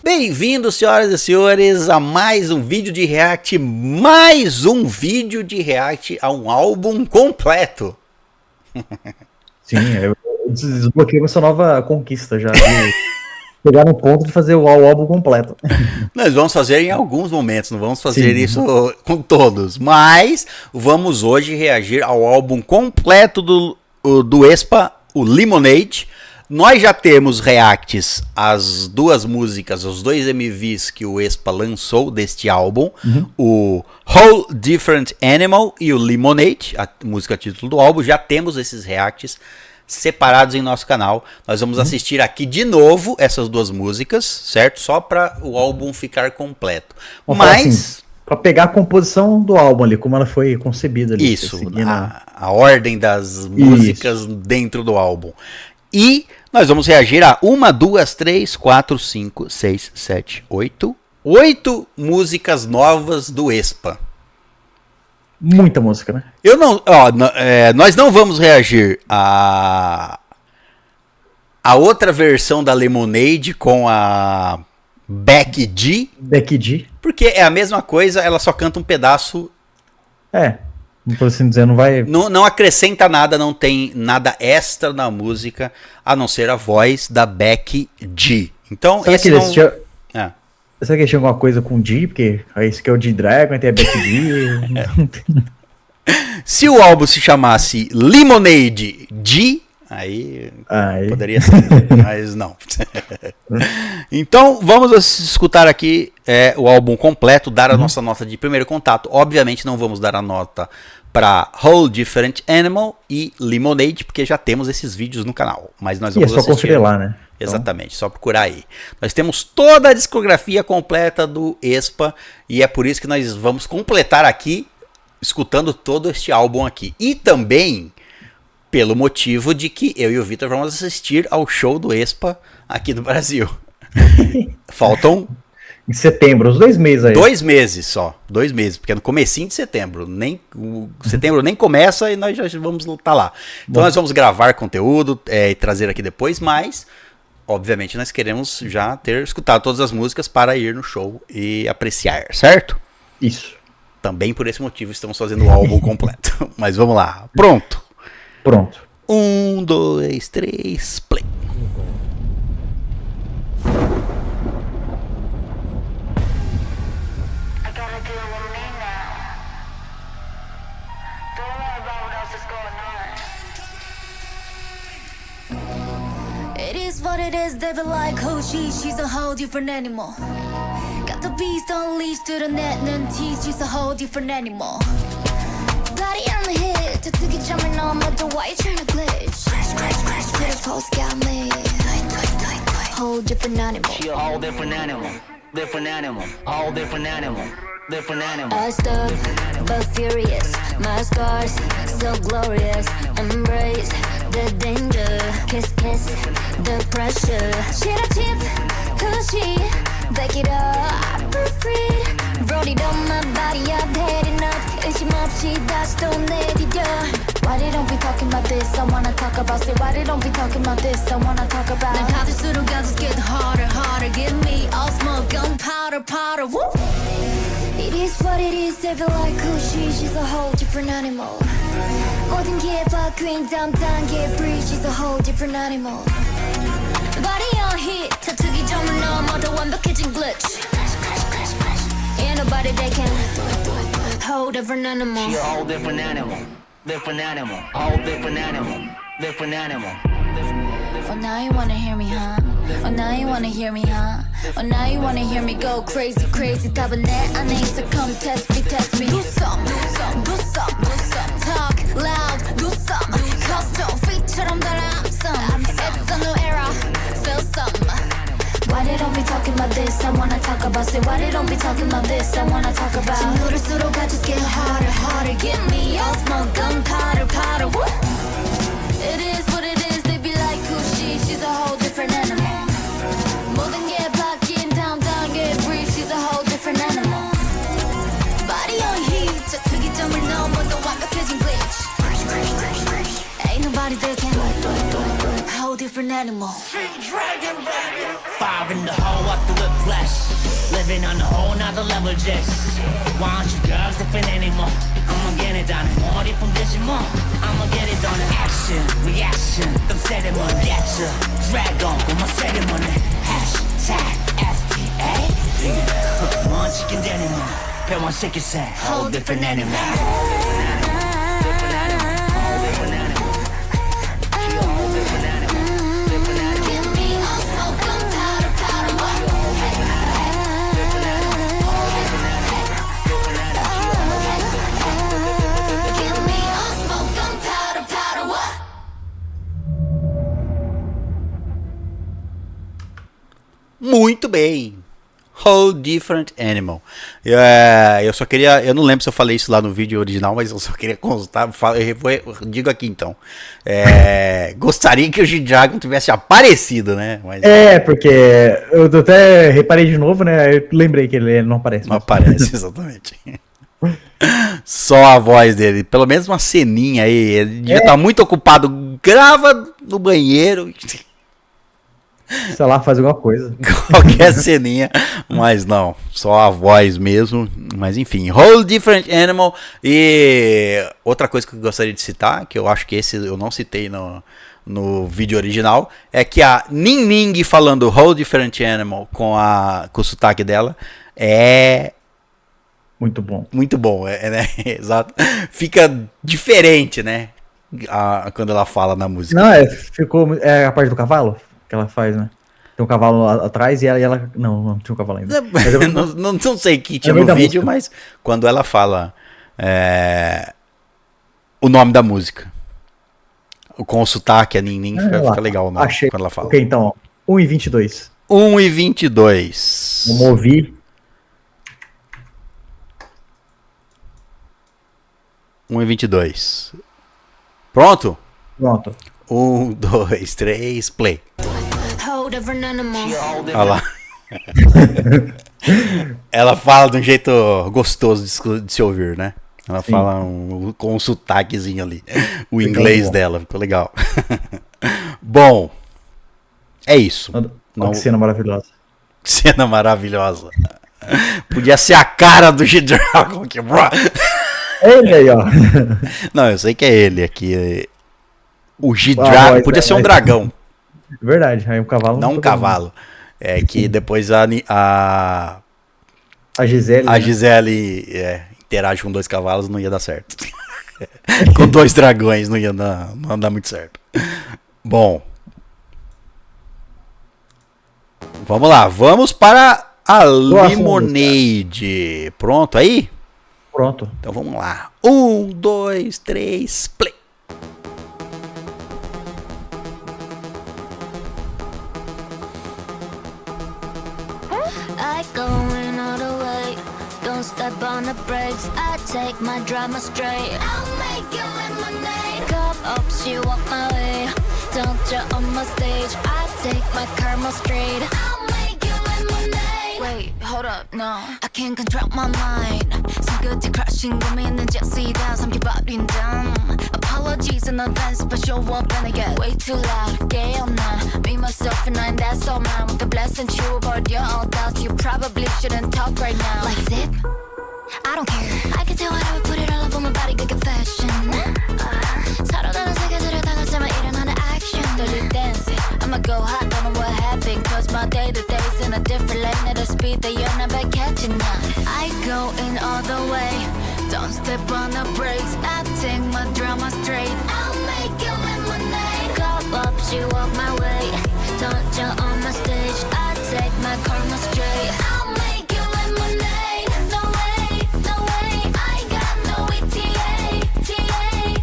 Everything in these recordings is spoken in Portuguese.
Bem-vindos, senhoras e senhores, a mais um vídeo de react, a um álbum completo. Sim, eu desbloqueei essa nova conquista já, de chegar no ponto de fazer o álbum completo. Nós vamos fazer em alguns momentos, não vamos fazer isso com todos, mas vamos hoje reagir ao álbum completo do aespa, o Lemonade. Nós já temos reacts às duas músicas, os dois MVs que o aespa lançou deste álbum, o Whole Different Animal e o Lemonade, a música título do álbum. Já temos esses reacts separados em nosso canal. Nós vamos assistir aqui de novo essas duas músicas, certo? Só para o álbum ficar completo. Mas assim, para pegar a composição do álbum ali, como ela foi concebida ali. Isso, a ordem das músicas dentro do álbum. E nós vamos reagir a 1, 2, 3, 4, 5, 6, 7, 8 músicas novas do aespa. Muita música, né? Nós não vamos reagir a outra versão da Lemonade com a Becky G. Porque é a mesma coisa, ela só canta um pedaço. Não tô assim dizendo, não vai... Não acrescenta nada, não tem nada extra na música, a não ser a voz da Becky G. Então, será que será que tinha alguma coisa com G? Porque esse aqui é o G-Dragon, tem a Becky G. Se o álbum se chamasse Lemonade G, aí poderia ser, mas não. Então, vamos escutar aqui o álbum completo, dar a nossa nota de primeiro contato. Obviamente não vamos dar a nota para Whole Different Animal e Lemonade, porque já temos esses vídeos no canal. Mas nós vamos assistir. É só conferir lá, né? Exatamente, só procurar aí. Nós temos toda a discografia completa do aespa e é por isso que nós vamos completar aqui, escutando todo este álbum aqui. E também pelo motivo de que eu e o Vitor vamos assistir ao show do aespa aqui no Brasil. Faltam... Em setembro, uns 2 meses aí. 2 meses só, 2 meses, porque é no comecinho de setembro. Setembro nem começa e nós já vamos estar lá. Então nós vamos gravar conteúdo e trazer aqui depois, mas obviamente nós queremos já ter escutado todas as músicas para ir no show e apreciar, certo? Isso. Também por esse motivo estamos fazendo o álbum completo. Mas vamos lá, pronto. 1, 2, 3, play. It is what it is, they be like, oh she's a whole different animal. Got the beast unleashed to the net and tease, she's a whole different animal. Body on the hit, to take it jumping on, but the white trying to glitch. Crash, to the post got me. Whole different animal. She a whole different animal. Different animal. Whole different animal. Different animal. I stuck, but furious. My scars, so glorious. Embrace the danger. Kiss, the pressure. Shit a chip, who's she? Back it up, free. Roll it on my body, I've had enough. 의심 없이 다시 또 내디뎌. Why they don't be talking about this? I wanna talk about it. Why they don't be talking about this? I wanna talk about. 난 가질수록 I just get harder. Give me all smoke, gunpowder, woo. It is what it is, they feel like who she's a whole different animal. 모든 게 바뀐 다음 단계 breathe, she's a whole different animal. Body on hit, 터뜨기 점을 넘어도 완벽해진 glitch. Ain't nobody that can whole different animal. She a whole different animal. Different animal. Whole different animal. Different animal. Oh, now you wanna hear me, huh? Oh, now you wanna hear me, huh? Oh, now you wanna hear me go crazy. 답은 내 안에 있어, come test me. Do some. Talk loud, do some. Custom feature처럼 달아, I'm some. It's a new era, feel some. Why they don't be talking about this? I wanna talk about it. Why they don't be talking about this? I wanna talk about. 지금 누를수록 I just get harder. Give me all smoke, gunpowder, woo. It is what it is, they be like who she's a whole different animal. 모든 게 바뀐 다음 단계 breathe, she's a whole different animal. Body on heat, 저 특이점을 넘어도 완벽해진 glitch. Ain't nobody that can whole different animal. Fire in the hole up to the flesh. Living on a whole nother level just. Want you girls different anymore. I'ma get it done. more from this more. I'ma get it done. Action, reaction. 좀 세레머니 야채. Dragon, 고마 세레머니. Hashtag FTA. 뭔 치킨 데니모. 배원 새끼새. Whole different animal. Muito bem. Whole Different Animal. Eu só queria. Eu não lembro se eu falei isso lá no vídeo original, mas eu só queria consultar. Eu digo aqui então. Gostaria que o G-Dragon tivesse aparecido, né? Mas, porque eu até reparei de novo, né? Eu lembrei que ele não aparece. Não aparece, exatamente. Só a voz dele. Pelo menos uma ceninha aí. Ele devia estar muito ocupado. Grava no banheiro. Sei lá, faz alguma coisa. Qualquer ceninha, mas não, só a voz mesmo. Mas enfim, Whole Different Animal. E outra coisa que eu gostaria de citar, que eu acho que esse eu não citei no vídeo original, é que a Ning Ning falando Whole Different Animal com o sotaque dela é muito bom. Muito bom, né? Exato. Fica diferente, né? Quando ela fala na música. Não, ficou. É a parte do cavalo? Que ela faz, né? Tem um cavalo atrás e ela... Não tinha um cavalo ainda. Não sei que tinha no vídeo, mas quando ela fala o nome da música com o sotaque, a Nin fica legal o nome. Achei. Quando ela fala. Ok, então, 1:22. 1:22. Vamos ouvir. 1:22. Pronto? Pronto. 1, 2, 3, play. Olha lá. Ela fala de um jeito gostoso de se ouvir, né? Ela Sim. fala com um sotaquezinho ali. O inglês dela, ficou legal. Bom, é isso. Que cena maravilhosa. Cena maravilhosa. Podia ser a cara do G-Dragon. Ele aí, ó. Não, eu sei que é ele aqui. O G-Dragon podia ser um dragão. Verdade, aí um cavalo. Não um cavalo. É que depois a Gisele. A Gisele interage com 2 cavalos, não ia dar certo. Com 2 dragões não ia dar muito certo. Bom. Vamos lá, vamos para a Lemonade. Pronto aí? Pronto. Então vamos lá. 1, 2, 3, play. I go in all the way. Don't step on the brakes. I take my drama straight. I'll make you lemonade. Cup up, she walk my way. Don't you on my stage. I take my karma straight. I'll make you lemonade. Wait, hold up, no. I can't control my mind. 손끝이 crashing 고민은 just 삼켜버린 dumb. Apologies in advance, but show up and I get way too loud. 깨어나, me, myself, and I, that's all mine. With the blessing true about your all doubts, you probably shouldn't talk right now. Like zip? I don't care. I can tell what I would put it all up on my body, good confession. 서로 다른 세계들을 다가서만 일어나는 action. Dirty dancing, I'ma go hot, don't know what happened. Cause my day to day's in a different lane at a speed that you're never catching up. I go in all the way. Don't step on the brakes. I take my drama straight. I'll make you lemonade. Cup up, she walk my way. Don't jump on my stage. I take my karma straight. I'll make you lemonade. No way, no way. I got no ETA. TA.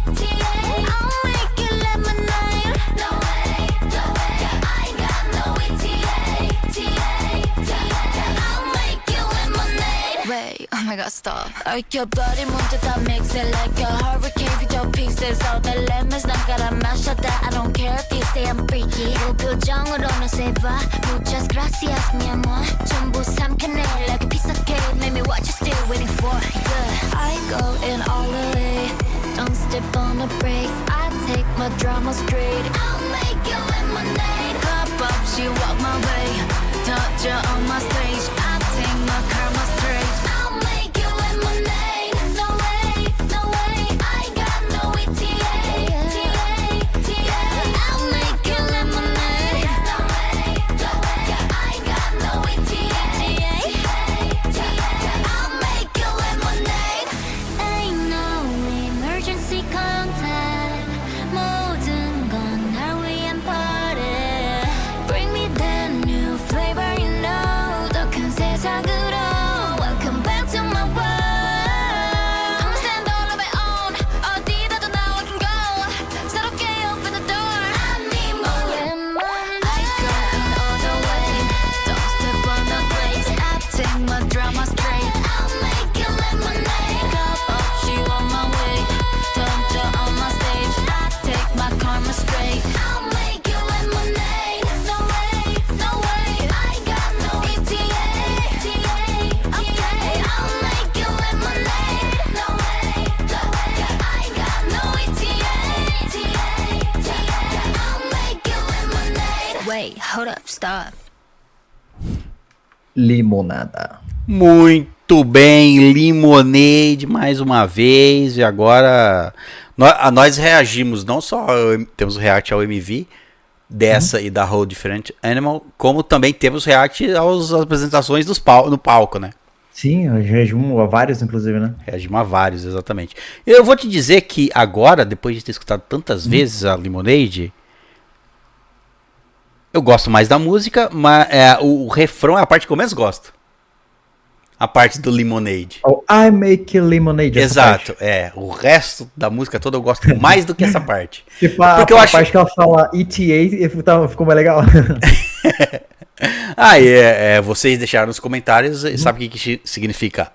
I'll make you lemonade. No way, no way. I got no ETA. TA. I'll make you lemonade. Wait, oh my god, stop. 얽혀버린 문제 다 mix it like a hurricane. Video pieces, all the lemons 난 갈아 마셔다. I don't care if you say I'm freaky. 그 표정으로는 say bye. Muchas gracias, mi amor. 전부 삼켜내 like a piece of cake. Maybe what you still waiting for? Yeah. I go in all the way. Don't step on the brakes. I take my drama straight. I'll make you lemonade. Cup up, she walk my way. Touch her on my stage. I take my karma straight. I'll make you lemonade. No way, no way. I got no ETA. I'll make you lemonade. No way, no way. I got no ETA. I'll make you lemonade. Ain't no emergency contact. 모든 건 날 위한 party. Bring me that new flavor, you know. 더 큰 세상으로. Welcome back to my world. I'ma stand all of my own. 어디라도 now I can go. 새롭게 open the door. I need more lemonade. I go in all the way. Don't step on the brakes. I take my drama straight. I'll make you lemonade. Cup up, she on my way. Touch her on my stage. I take my karma straight. I'll make you lemonade. No way, no way. I got no ETA. Okay, I'll make you lemonade. No way, no way. I got no ETA. I'll make you lemonade. Wait, hold up, stop. Limonada. Muito bem, Lemonade mais uma vez. E agora nós reagimos, não só temos o react ao MV dessa e da Whole Different Animal, como também temos react às apresentações no palco, né? Sim, eu reagimos a vários, inclusive, né? Reagimos a vários, exatamente. Eu vou te dizer que agora, depois de ter escutado tantas vezes a Lemonade, eu gosto mais da música, mas o refrão é a parte que eu menos gosto. A parte do Lemonade. Oh, I make lemonade. essa Exato, parte. o resto da música toda eu gosto mais do que essa parte. Tipo, Porque eu a acho- parte que ela fala ETA ficou mais legal. Vocês deixaram nos comentários, sabe o que significa?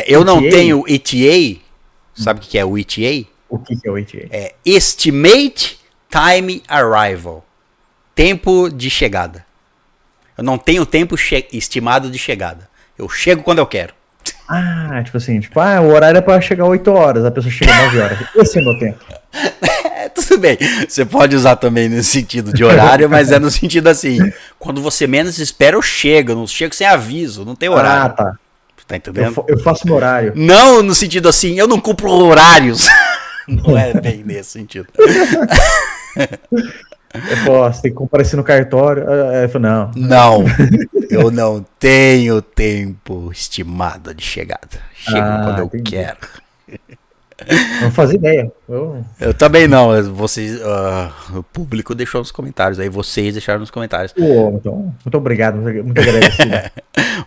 Eu não ETA? tenho ETA, sabe o que é o ETA? O que é o ETA? É Estimate Time Arrival, tempo de chegada. Eu não tenho tempo estimado de chegada. Eu chego quando eu quero. Ah, tipo assim, o horário é pra chegar 8 horas, a pessoa chega 9 horas. Esse é meu tempo. Tudo bem. Você pode usar também nesse sentido de horário, mas é no sentido assim, quando você menos espera, eu não chego sem aviso, não tem horário. Ah, tá. Tá entendendo? Eu faço meu horário. Não no sentido assim, eu não cumpro horários. Não é bem nesse sentido. Você tem que comparecer no cartório. Eu falo, não. Não, eu não tenho tempo estimado de chegada. Chego quando eu entendi. quero. Não fazia ideia. Eu também não. Vocês, o público deixou nos comentários. Aí vocês deixaram nos comentários. Então, muito obrigado, muito agradecido.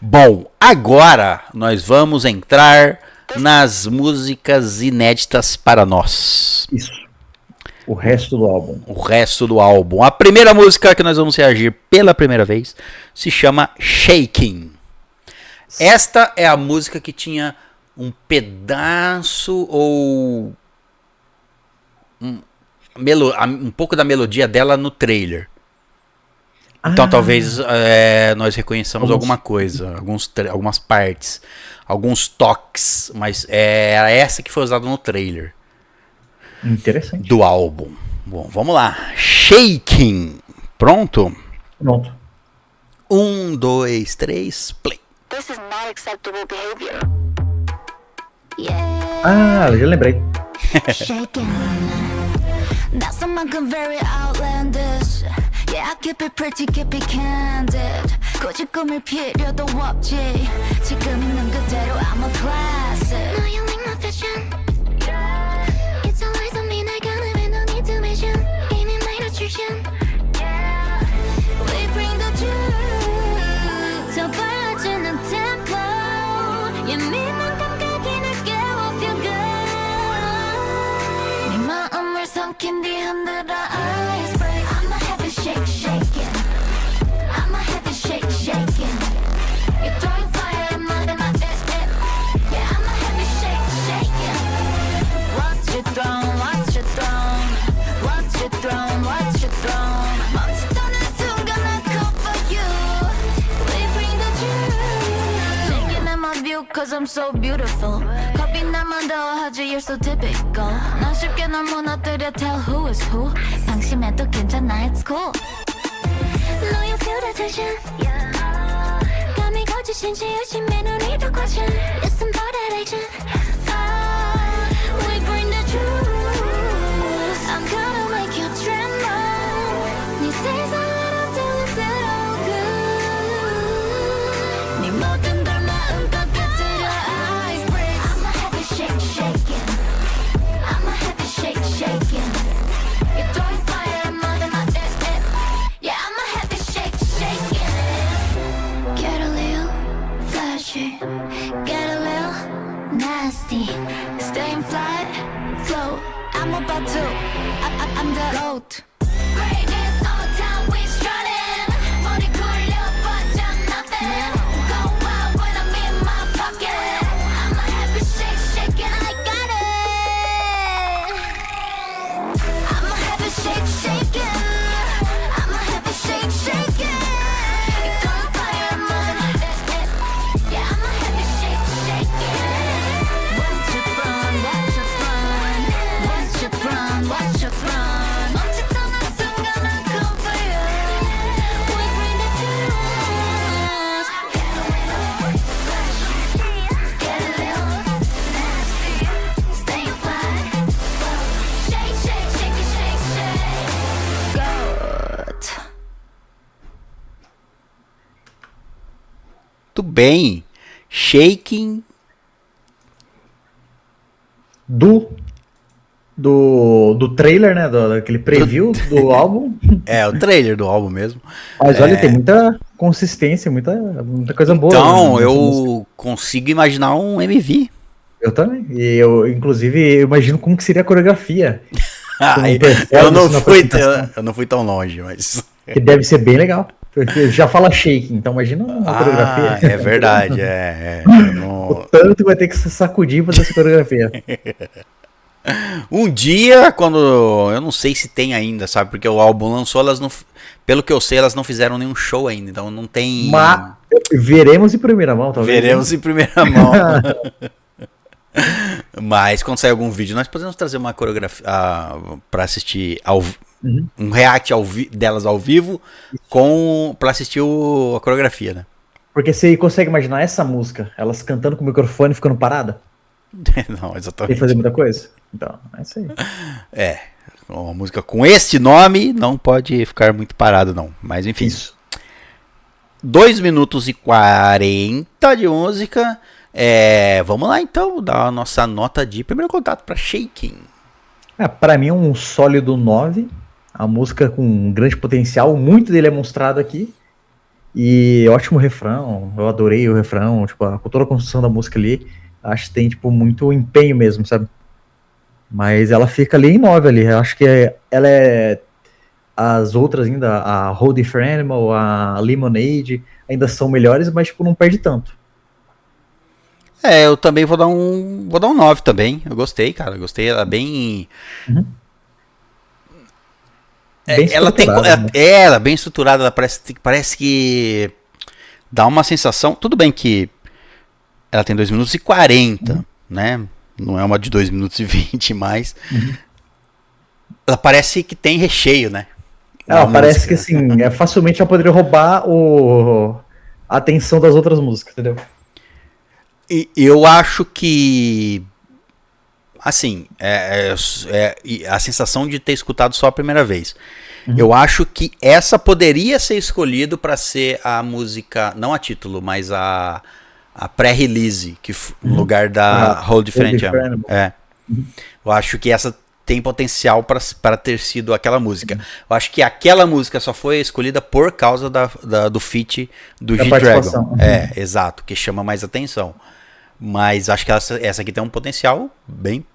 Bom, agora nós vamos entrar nas músicas inéditas para nós. Isso. O resto do álbum. O resto do álbum. A primeira música que nós vamos reagir pela primeira vez se chama Shaking. Esta é a música que tinha um pedaço ou um pouco da melodia dela no trailer. Então talvez nós reconheçamos alguma coisa, algumas partes, alguns toques, mas era essa que foi usada no trailer. Interessante. Do álbum. Bom, vamos lá. Shaking. Pronto? Pronto. 1, 2, 3, play. This is not acceptable behavior. Ah, eu já lembrei. Shaking. That's something very outlandish. Yeah, I keep it pretty, keep it candid. 굳이 꿈을 필요도 없지. 지금 있는 그대로 I'm a classic. No, you like my fashion. It's always on me. 날 가늠해, no need to mention. Game in my nutrition. We bring the truth. 더 빨라지는 tempo. 예민한 감각이 날 깨워 feel good. 네 마음을 삼킨 뒤 흔들어 ice break. I'ma have it shake, shaking. I'ma have it shake, shaking. You're throwing fire in my yeah, I'ma have it shake, shaking. Watch your throne, watch your throne. Watch your throne, watch your throne. 멈칫하는 순간 I come for you. We bring the truth. Shaking in my view cause I'm so beautiful. 겁이 나만 더하지 you're so typical. 난 쉽게 널 무너뜨려 tell who is who. 방심해도 괜찮아 it's cool 너의 feel the tension 감이 거치신지 의심에 눈이 더 커진 Listen for that action We bring the truth I'm gonna make you tremble 네 세상으로 들어오고 네 모든 걸 마음껏 곁들여 Eyes break I'ma have you shake shaking I'ma have you shake shaking You're throwing fire and mother my Yeah I'ma have you shake shaking Get a little flashy Get a little nasty Staying flat, float I'm about to I'm the GOAT Greatness all the time we strutting 머리 굴려 but I'm nothing Go wild when I'm in my pocket I'ma have you shake shaking I got it I'ma have you shake shaking I'ma have you shake shaking You're throwing fire I'm moving Yeah I'ma have you shake shaking Watch it run, watch it run Watch it run, watch it run 멈칫던 순간 I come for you We bring the truth Get a little flashy Get a little nasty Stay fly Shake, shake, shake it, shake, shake GOAT Muito bem. Shaking. Do trailer, né? Daquele preview do álbum. É, o trailer do álbum mesmo. Mas olha, tem muita consistência, muita coisa boa. Então, né, nessa música. eu consigo imaginar um MV. Eu também. E eu, inclusive, eu imagino como que seria a coreografia. Ai, performance eu não na fui apresentação. eu não fui tão longe, mas. Que deve ser bem legal. Porque já fala shake, então imagina uma coreografia. É verdade. Eu não- O tanto vai ter que se sacudir pra fazer essa coreografia. Um dia, quando. Eu não sei se tem ainda, sabe? Porque o álbum lançou, elas não. Pelo que eu sei, elas não fizeram nenhum show ainda. Então não tem. Mas veremos em primeira mão, talvez. Veremos em primeira mão. Mas quando sair algum vídeo, nós podemos trazer uma coreografia pra assistir um react delas ao vivo pra assistir a coreografia, né? Porque você consegue imaginar essa música, elas cantando com o microfone ficando parada? Não, Tem exatamente. que fazer muita coisa? Então, é isso aí. É. Uma música com este nome não pode ficar muito parado, não. Mas enfim. Isso. 2 minutos e 40 de música. Vamos lá então, dar a nossa nota de primeiro contato para Shaking. Pra mim é um sólido 9. A música com um grande potencial, muito dele é mostrado aqui. E ótimo refrão, eu adorei o refrão, tipo, toda a construção da música ali, acho que tem, tipo, muito empenho mesmo, sabe? Mas ela fica ali em 9 ali, eu acho que ela é... As outras ainda, a Whole Different Animal, a Lemonade, ainda são melhores, mas, tipo, não perde tanto. Eu também vou dar um 9 também. Eu gostei, cara. Gostei. Ela é bem. Bem Ela tem. estruturada, né? Ela é bem estruturada. Ela parece que dá uma sensação. Tudo bem que ela tem 2 minutos e 40, né? Não é uma de 2 minutos e 20 mais. Ela parece que tem recheio, né? Ela Na parece música. que, assim, facilmente ela poderia roubar a atenção das outras músicas, entendeu? E eu acho que, assim, a sensação de ter escutado só a primeira vez. Eu acho que essa poderia ser escolhido para ser a música, não a título, mas a pré-release, no lugar da Whole Different Animal. Eu acho que essa tem potencial para ter sido aquela música. Eu acho que aquela música só foi escolhida por causa do feat do Da G-Dragon. participação. Exato, que chama mais atenção. Mas acho que essa aqui tem um potencial bem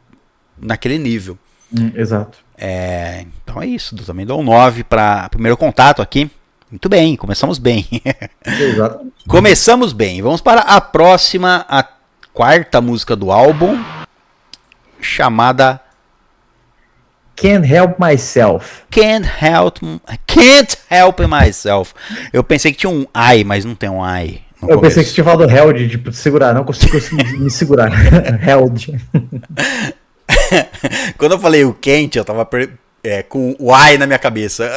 naquele nível. Exato. Então é isso, também dou um 9 para primeiro contato aqui. Muito bem, começamos bem. Exato. Começamos bem. Vamos para a próxima, a quarta música do álbum, chamada Can't Help Myself. Can't Help Myself. Eu pensei que tinha um I, mas não tem um I. Eu pensei que você tinha falado held, tipo, segurar, não consigo me segurar. Held. Quando eu falei o quente, eu tava com o I na minha cabeça.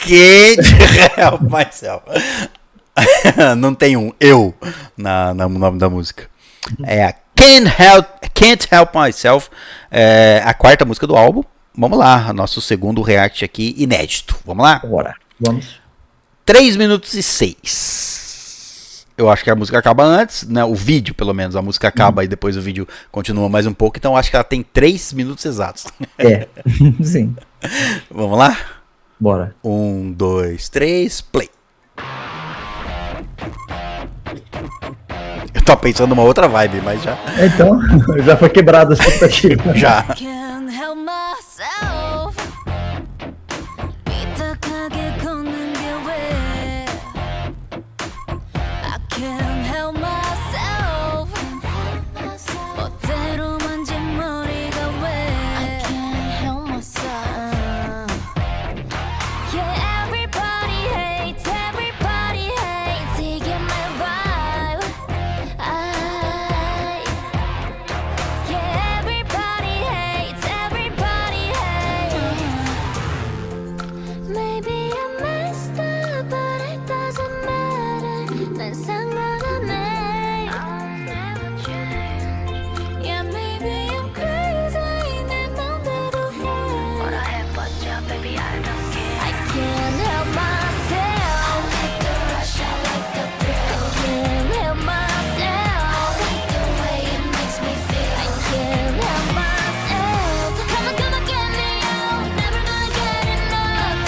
Can't help myself. Não tem um eu no nome da música. É a Can't Help Myself, a quarta música do álbum. Vamos lá, nosso segundo react aqui, inédito. Vamos lá? Bora, vamos. 3 minutos e 6. Eu acho que a música acaba antes, né? O vídeo, pelo menos, a música acaba e depois o vídeo continua mais um pouco. Então eu acho que ela tem 3 minutos exatos. Sim. Vamos lá? Bora. 1, 2, 3, play. Eu tô pensando numa outra vibe, mas já. Então, já foi quebrada a expectativa. Já. Can't help myself. 삐딱하게 걷는 게 왜? I can't help myself. 멋대로 만진 머리가 왜? I can't help myself. Yeah, everybody hates 이게 my vibe. Yeah, everybody hates. Maybe I messed up, but it doesn't matter. 난 상관없네. Yeah, maybe I'm crazy. 내 맘대로 해. What I have, but yeah, baby, I don't care. I can't help myself. I like the rush, I like the thrill. I can't help myself. I like the way it makes me feel. I can't help myself. Come on, get me out. Never gonna get enough.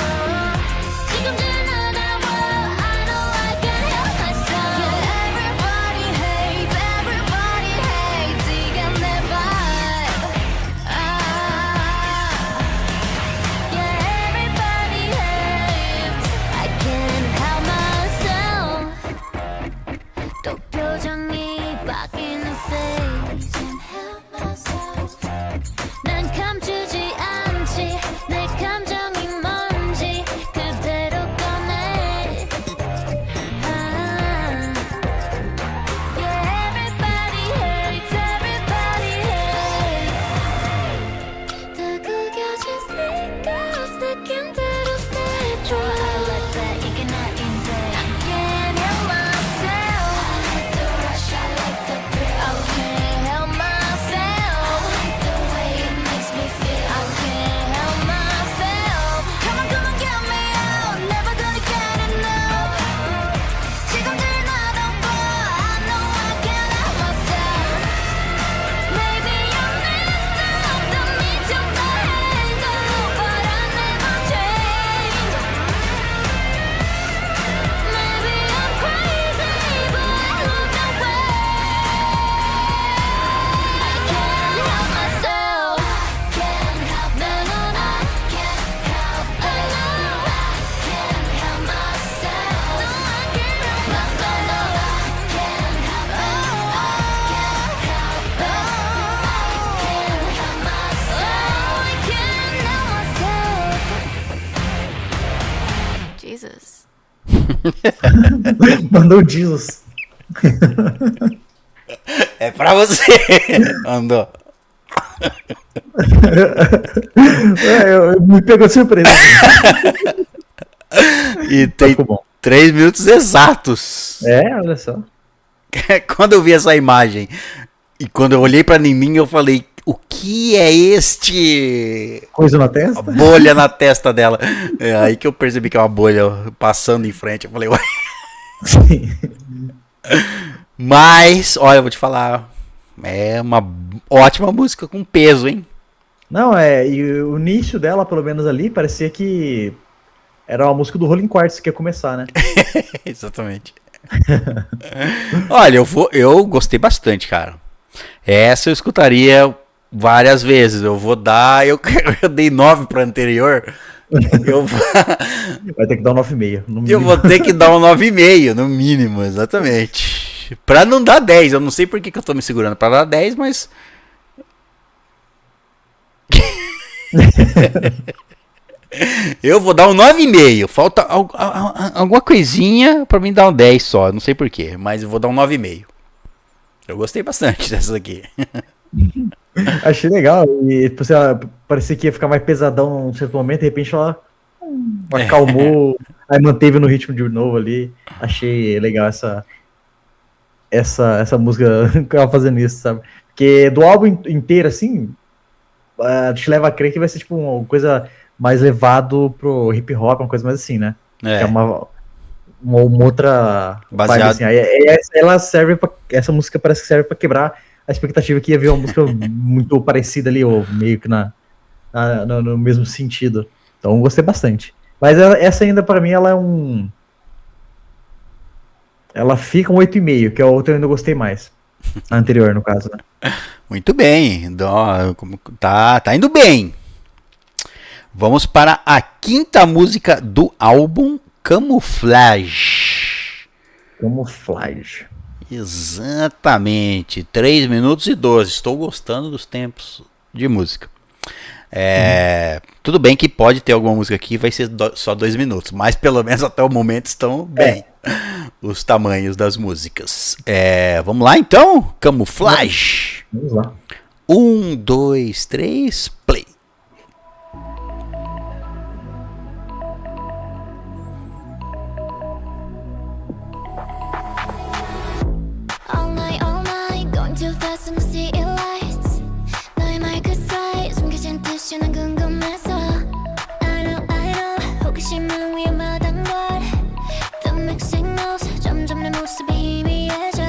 지금쯤 나다워. I know I can't help myself. Yeah, everybody hates. 이게 내 vibe. Yeah, everybody hates. I can't help myself. 또 표정이 바뀌는 face. Can't help myself. 난 감추지 않지. 내 감정이 뭔지 그대로 꺼내. Yeah, everybody hates. 다 구겨진 sneakers 느낌대로 stay dry. 이게 나인데. I can't help myself. I like the rush, I like the thrill. I can't help myself. I like the way it makes me feel. I can't help myself. Come on, get me out. Never gonna get enough. 지금쯤 나다워. I know I can't help myself. Maybe I'm messed up. 난 미쳤다 해도 but I never change. Maybe I'm crazy, but I love the way. I can't help myself. I can't help no, I can't help it. I can't help myself. No, I can't help myself. No, I can't help it. I can't help myself. Jesus. Mandou Jesus. É pra você. Andou. Me pegou de surpresa. E tem Ficou bom. 3 minutos exatos. Olha só. Quando eu vi essa imagem e quando eu olhei pra mim, eu falei: o que é este? Coisa na A testa. bolha na testa dela. É aí que eu percebi que é uma bolha passando em frente. Eu falei: ué. Sim. Mas, olha, eu vou te falar. É uma ótima música com peso, hein? Não, e o início dela, pelo menos ali, parecia que era uma música do Rolling Quartz que ia começar, né? Exatamente. Olha, eu gostei bastante, cara. Essa eu escutaria várias vezes. Eu vou dar. Eu dei 9 pra anterior. Vai ter que dar um 9,5. no Eu mínimo. vou ter que dar um 9,5 no mínimo, exatamente. Pra não dar 10. Eu não sei por que eu tô me segurando pra dar 10, mas. Eu vou dar um 9,5. Falta alguma coisinha pra mim dar um 10 só. Não sei porquê, mas eu vou dar um 9,5. Eu gostei bastante dessa aqui. Achei legal. E tipo, assim, parecia que ia ficar mais pesadão num certo momento, de repente ela acalmou, aí manteve no ritmo de novo ali. Achei legal essa música que ela fazendo isso, sabe? Porque do álbum inteiro, assim, te leva a crer que vai ser tipo uma coisa mais levado pro hip hop, uma coisa mais assim, né? Que é uma outra vibe, assim. Aí, ela serve pra, essa música parece que serve pra quebrar a expectativa que ia ver uma música muito parecida ali, ou meio que no mesmo sentido. Então gostei bastante. Mas essa ainda pra mim ela é ela fica um 8,5, que é a outra eu ainda gostei mais. A anterior, no caso, né? Muito bem. Tá indo bem. Vamos para a quinta música do álbum, Camouflage. Camouflage. Exatamente. 3 minutos e 12. Estou gostando dos tempos de música. Tudo bem que pode ter alguma música aqui, vai ser só 2 minutos, mas pelo menos até o momento estão bem os tamanhos das músicas. Vamos lá então? Camouflage. Vamos lá. 1, 2, 3, play. all night, going too fast on the city lights. 너의 마이크 사이 숨겨진 뜻이 난 궁금해서. I know, 호기심은 위험하단 걸. The mixed signals, 점점 내 모습이 희미해져.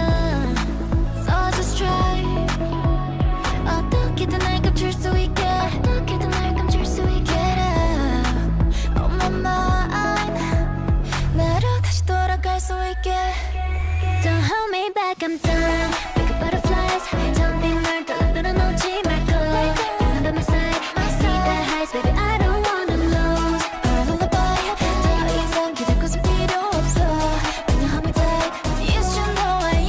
So just try. 어떻게든 날 감출 수 있게. Get out of my mind. 나로 다시 돌아갈 수 있게. Don't hold me back, I'm done. Pick up butterflies. Don't be 날 떨어뜨려놓지 말고. You're by my side. See the highs, baby, I don't wanna lose. Our lullaby. 더 이상 기댈 곳은 필요 없어. When you hold me tight, you should know I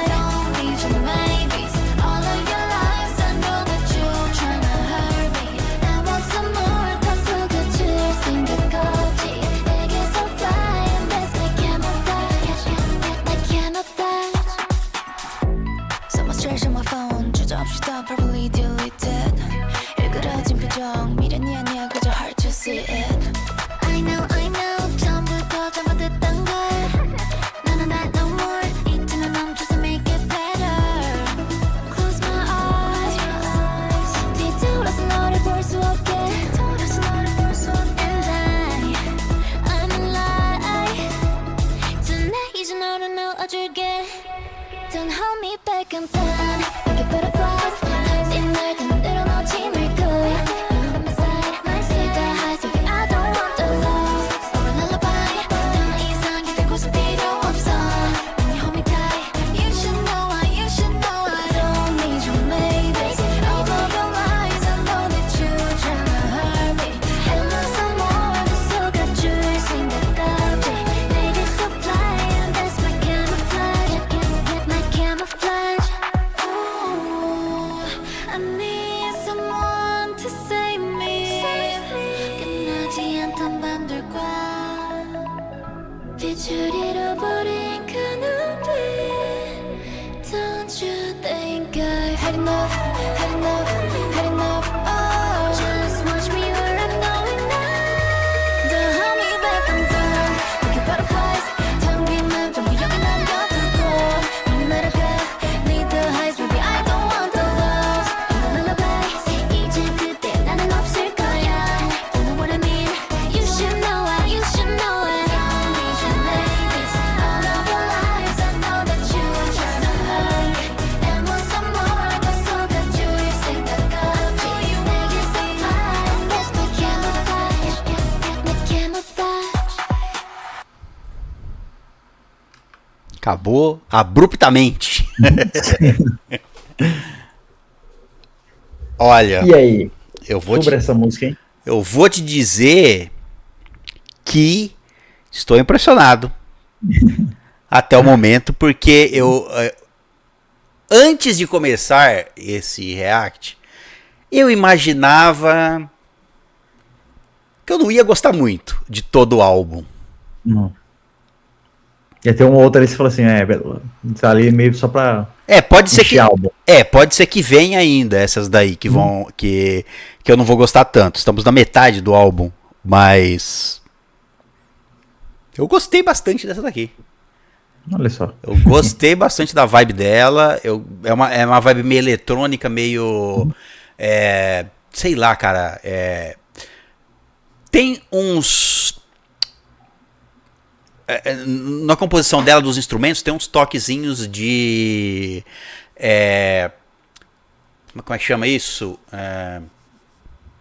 don't need your maybes. All of your lies, I know that you're tryna hurt me. I want some more, 더 속아줄 생각 없지. 내게서 fly, and that's my camouflage. So much trash on my phone 주저없이 다 probably deleted. 일그러진 표정 미련이 아니야 그저 hard to see it. I know 처음부터 잘못했던 걸. 나는 I no more 이제는 멈춰서 make it better. Close my eyes 뒤돌아서 너를 볼 수 없게. And I'm alive. Tonight 이제 너를 놓아줄게. Don't hold me back, I'm done. Make it butterflies. 날 흔들어놓지 말고. You're by my side. See the highs, baby, I don't want the lows. Or a lullaby. 더 이상 기댈 곳은 필요 없어. When you hold me tight, you should know I don't need your maybes. All of your lies, I know that you're tryna hurt me. And love some more, 더 속아줄 생각 없지. 내게서 fly, and that's my camouflage. My camouflage. Ooh, I need someone to save me. 끝나지 않던 밤들과 빛을 잃어버린 그 눈빛. Don't you think I've had enough? Oh, just watch me where I'm going now. Don't hold me back, I'm done. Make it butterflies. 텅 빈 맘 전부 여기 남겨두고. 너무 날아가. Need the highs, baby, I don't want the lows. And the lullaby. 이제 그때 나는 없을 거야. You know what I mean? You should know I don't need your maybes. All of your lies, I know that you're tryna hurt me. And want some more, 더 속아줄 생각 없지. 내게서 fly, and that's my camouflage. My camouflage. Acabou abruptamente. Olha, E aí? eu vou Sobre essa música, hein? eu vou te dizer que estou impressionado até o momento, porque antes de começar esse react, eu imaginava que eu não ia gostar muito de todo o álbum. Não. E tem uma outra ali que você fala assim, tá ali meio só pra Pode ser encher que álbum. pode ser que venha ainda essas daí que vão que eu não vou gostar tanto. Estamos na metade do álbum, mas eu gostei bastante dessa daqui. Olha só. Eu gostei bastante da vibe dela. É uma vibe meio eletrônica, meio sei lá, cara. Tem uns na composição dela dos instrumentos tem uns toquezinhos de como é que chama isso?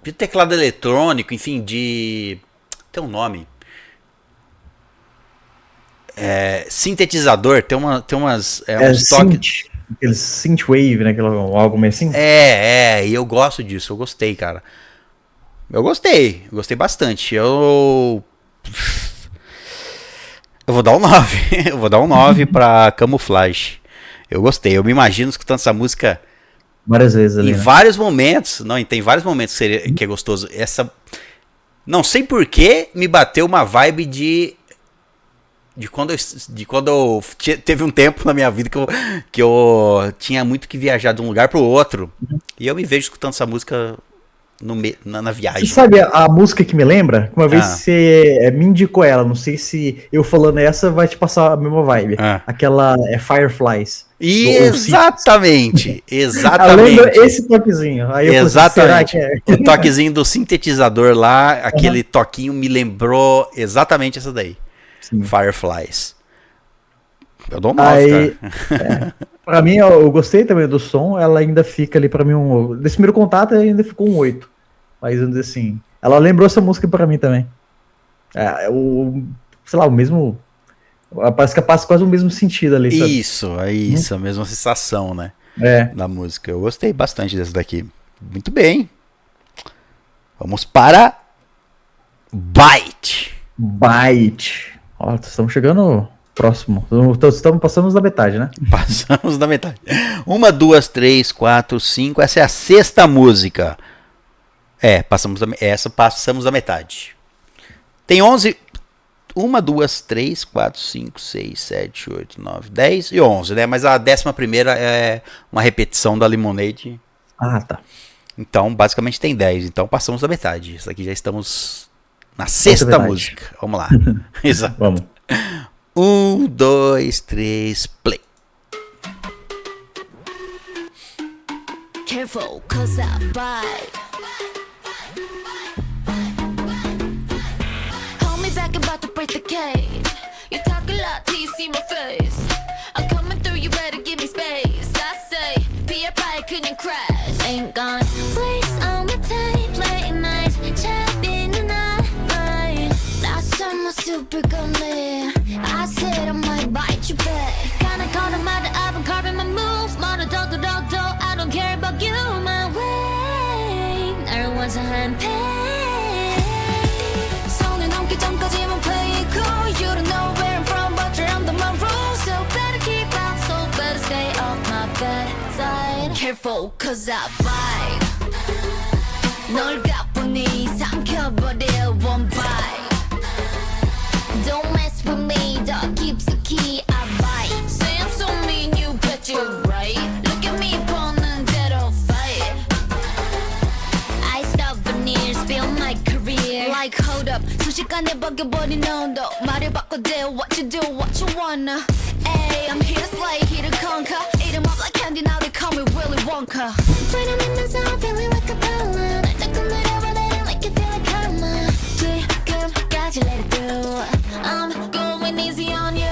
De teclado eletrônico, enfim, tem um nome. Sintetizador, tem umas uns toques. Aquele synthwave, né? Algo meio assim. E eu gosto disso, eu gostei, cara. Eu gostei bastante. Eu vou dar um 9. Eu vou dar um 9 pra Camuflage. Eu gostei, eu me imagino escutando essa música várias vezes ali. Em vários momentos. Não, tem vários momentos que é gostoso. Não sei por que me bateu uma vibe de quando eu teve um tempo na minha vida que eu tinha muito que viajar de um lugar pro outro. E eu me vejo escutando essa música na viagem. Você sabe a música que me lembra? Uma vez você me indicou ela. Não sei se eu falando essa vai te passar a mesma vibe. Aquela Fireflies. Exatamente. Lembra esse toquezinho. Aí eu exatamente. Falei, será que o toquezinho do sintetizador lá, aquele toquinho me lembrou exatamente essa daí. Sim. Fireflies. Eu dou um 9, cara. Pra mim, eu gostei também do som. Ela ainda fica ali pra mim desse primeiro contato ainda ficou um 8. Mas assim, ela lembrou essa música pra mim também. Sei lá, o mesmo. Parece que passa quase o mesmo sentido ali, sabe? Isso, a mesma sensação, né? Da música. Eu gostei bastante dessa daqui. Muito bem. Vamos para Bite. Ó, estamos chegando próximo. Estamos passando da metade, né? Passamos da metade. 1, 2, 3, 4, 5. Essa é a 6ª música. Passamos da metade. Tem 11. 1, 2, 3, 4, 5, 6, 7, 8, 9, 10 e 11, né? Mas a 11ª é uma repetição da Lemonade. Tá. Então, basicamente tem 10. Então, passamos da metade. Isso aqui já estamos na 6ª música. Vamos lá. Exato. Vamos. 1, 2, 3, play. Careful, cause I bite. Hold me back, about to break the cage. You talk a lot till you see my face. I'm coming through, you better give me space. I say, be a pie, couldn't crash. Ain't gone. Place on my tape, late nights, chat in the night. Last time I super gummy. I said I might bite you back. Kinda caught him out, I've been carving my moves. I don't care about you, my way. There was a handpick. 손에 넘기 전까지만 play it cool. You don't know where I'm from, but you're under my rules. So better keep out, so better stay off my bad side. Careful, cause I bite. 널 가뿐히 삼켜버릴 one bite. Don't mess with me, 더 깊숙이 I bite. Say I'm so mean, you bet you're right. Look at me, 보는 대로 fight. I stop veneer, spill my career. Like hold up, 순식간에 바뀌어버린 온도. 말을 바꿔대, what you do, what you wanna. Ay, I'm here to slay, here to conquer. Eat 'em up like candy, now they call me Willy Wonka. When I'm in the zone, feeling like a villain. 날 자꾸 내려보내, make it feel like karma. 지금까지 let it through. I'm going easy on you.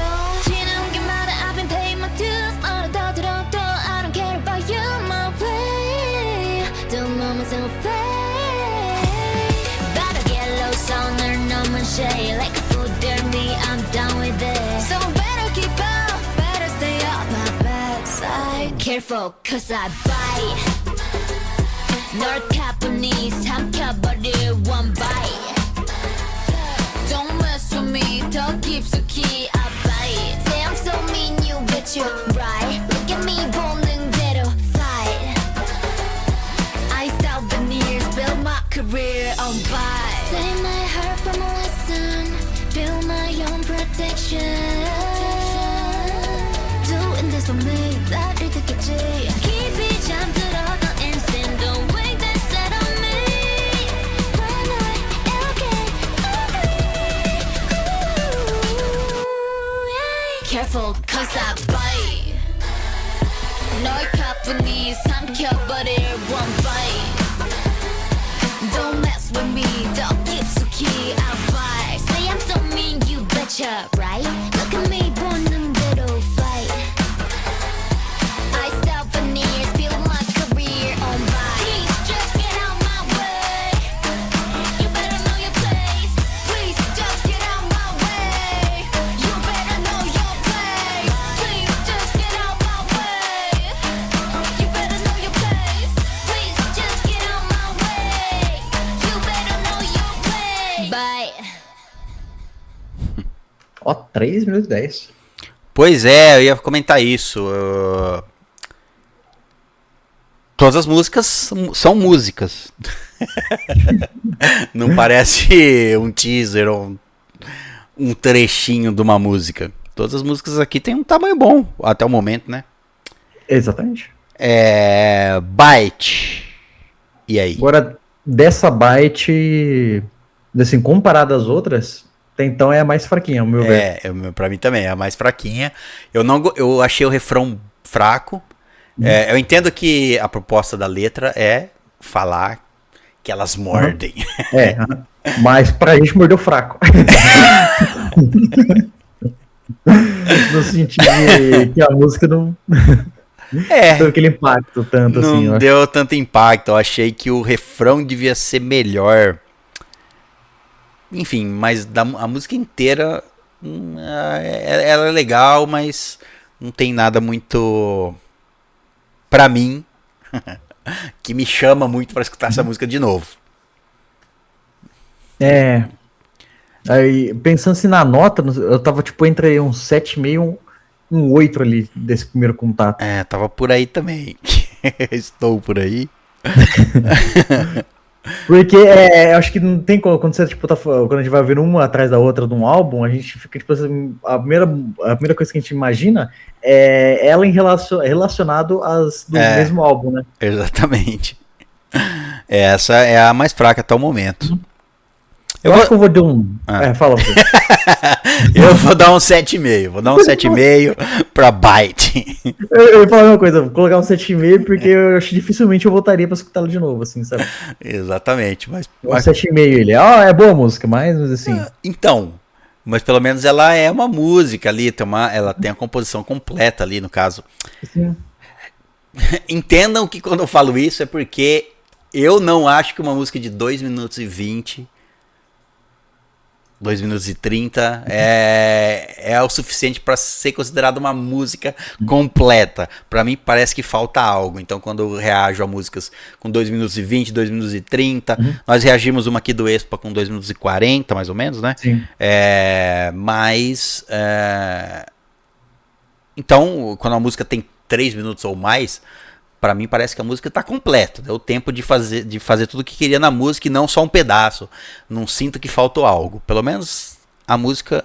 지나온기마다 I've been paying my dues. 너를 더 들어도 I don't care about you, my way. Don't know myself face. Better get loose on her, no more shade. Like a fool, dirty, I'm done with it. So better keep up, better stay off my bad side. Careful, cause I bite. 널 가뿐히 삼켜버릴 one bite. Don't mess with me, 더 깊숙이 I bite. Say I'm so mean, you bet you're right. Look at me, 보는 대로 fight. I stop veneers, build my career on bite. Save my heart from a lesson, build my own protection. 거지 깊이 잠들어도 instant don't wake that set on me When I okay Careful cause I bite 널 가뿐히 삼켜버릴 one bite Don't mess with me 더 깊숙이 I bite Say I'm so mean you betcha right Look at me 보는 대로 fight I stop for years build my career on bite Please just get out my way You better know your place Please just get out my way You better know your place Please just get out my way You better know your place Please just get out my way You better know your place Bye Ó, 3 minutos e 10. Pois é, eu ia comentar isso. Todas as músicas são músicas. Não parece um teaser ou um trechinho de uma música. Todas as músicas aqui têm um tamanho bom, até o momento, né? Exatamente. Byte. E aí? Agora, dessa Byte, assim, comparada às outras, até então é a mais fraquinha, ao meu ver. Pra mim também, é a mais fraquinha. Eu achei o refrão fraco. Eu entendo que a proposta da letra é falar que elas mordem. Mas pra gente mordeu fraco. No sentido de que a música não deu aquele impacto tanto assim. Não deu tanto impacto. Eu achei que o refrão devia ser melhor. Enfim, mas a música inteira ela é legal, mas não tem nada muito pra mim que me chama muito pra escutar essa música de novo. Aí, pensando assim na nota, eu tava tipo entre um 7,5 e um 8 ali desse primeiro contato. Tava por aí também. Estou por aí. Porque eu acho que não tem como, quando você tipo, quando a gente vai ver uma atrás da outra de um álbum, a gente fica tipo assim, a primeira coisa que a gente imagina é ela relacionado às do mesmo álbum, né? Exatamente. Essa é a mais fraca até o momento. Eu acho que eu vou dar fala você. Eu vou dar um 7,5. Vou dar um 7,5 pra Byte. Eu ia falar uma coisa, vou colocar um 7,5 porque eu acho que dificilmente eu voltaria pra escutá-lo de novo, assim, sabe? Exatamente. Mas um 7,5 ele. É boa a música, mas assim. Então, mas pelo menos ela é uma música ali, ela tem a composição completa ali, no caso. Sim. Entendam que quando eu falo isso é porque eu não acho que uma música de 2 minutos e 20... 2 minutos e 30 é o suficiente para ser considerada uma música completa. Para mim parece que falta algo. Então quando eu reajo a músicas com 2 minutos e 20, 2 minutos e 30, nós reagimos uma aqui do Expa com 2 minutos e 40, mais ou menos, né? Sim. Então, quando a música tem 3 minutos ou mais, pra mim parece que a música tá completa. Deu tempo de fazer tudo o que queria na música e não só um pedaço. Não sinto que faltou algo. Pelo menos a música,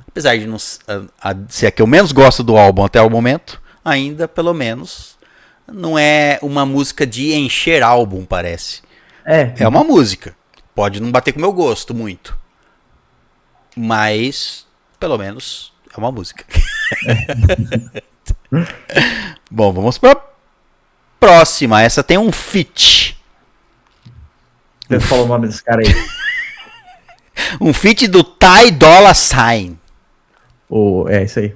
apesar de não ser a que eu menos gosto do álbum até o momento, ainda pelo menos não é uma música de encher álbum, parece. É uma música. Pode não bater com o meu gosto muito. Mas, pelo menos, é uma música. Bom, vamos pra próxima. Essa tem um feat. Você falou o nome desse cara aí. Um feat do Ty Dolla $ign. É isso aí.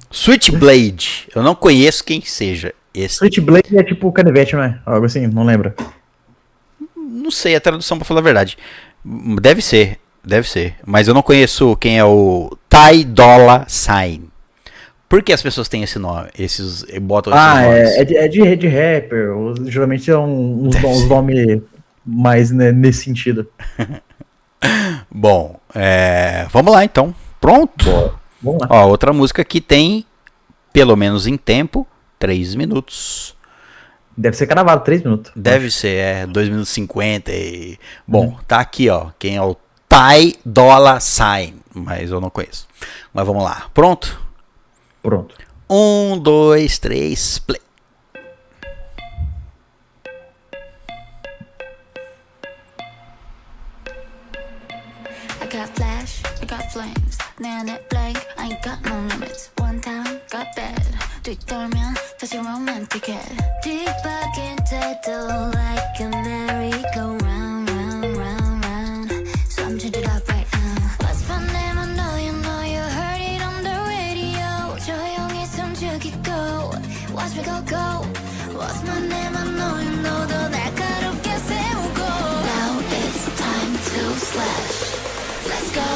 Switchblade. Eu não conheço quem seja esse. Switchblade é tipo canivete, não é? Algo assim, não lembra. Não sei a tradução pra falar a verdade. Deve ser. Mas eu não conheço quem é o Ty Dolla $ign. Por que as pessoas têm esse nome? Botam esses nomes? É de rapper. Geralmente é uns nomes mais, né, nesse sentido. Bom, vamos lá então. Pronto? Boa. Vamos lá. Ó, outra música que tem, pelo menos em tempo, 3 minutos. Deve ser cravado, 3 minutos. Deve ser, 2 minutos e 50. Bom, tá aqui, ó. Quem é o Ty Dolla $ign. Mas eu não conheço. Mas vamos lá. Pronto? Pronto. 1, 2, 3, play. I got flash, I got flames. 내 안에 blank, I ain't got no limits. One time, got bad. 뒤돌면 다시 romantic해. 뒤바뀐데도 like a merry-go-round, round, round, round. So I'm changing it up right now. What's my name? I know you heard it on the radio. 조용히 숨죽이고 watch me go, go. What's my name? I know 더 날카롭게 세우고. Now it's time to slash. Let's go.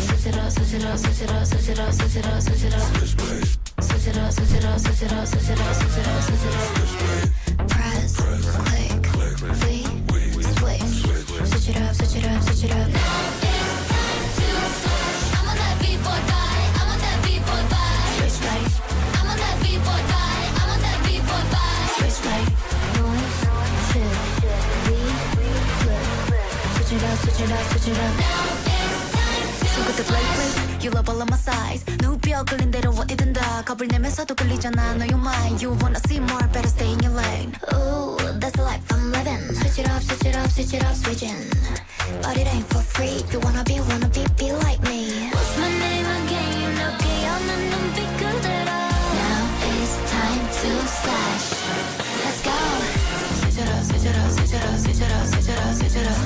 Switch it up, switch it up, switch it up, switch it up, switch it up, switch it up. Switch it up, switch it up, switch it up, switch it up, switch it up, switch it up. Press, click, we, switch. Switch it up, switch it up, switch it up. Now it's time to switch. I'm on that B-boy vibe. I'm on that B-boy vibe. Switch right. I'm on that B-boy vibe. I'm on that B-boy vibe. Switch right. Noise, shift, we, flip. Switch it up, switch it up, switch it up. Now it's time to 손끝에 play. You love all of my size. 누비어 끌린 대로 어디든 다 겁을 내면서도 끌리잖아. No, you're mine. You wanna see more, better stay in your lane. Ooh, that's the life I'm living. Switch it up, switch it up, switch it up, switching. But it ain't for free. If you wanna be like me. What's my name again? You know, 깨어난 눈빛 그대로. Now it's time to slash. Let's go. Switch it up, switch it up, switch it up, switch it up, switch it up, switch it up.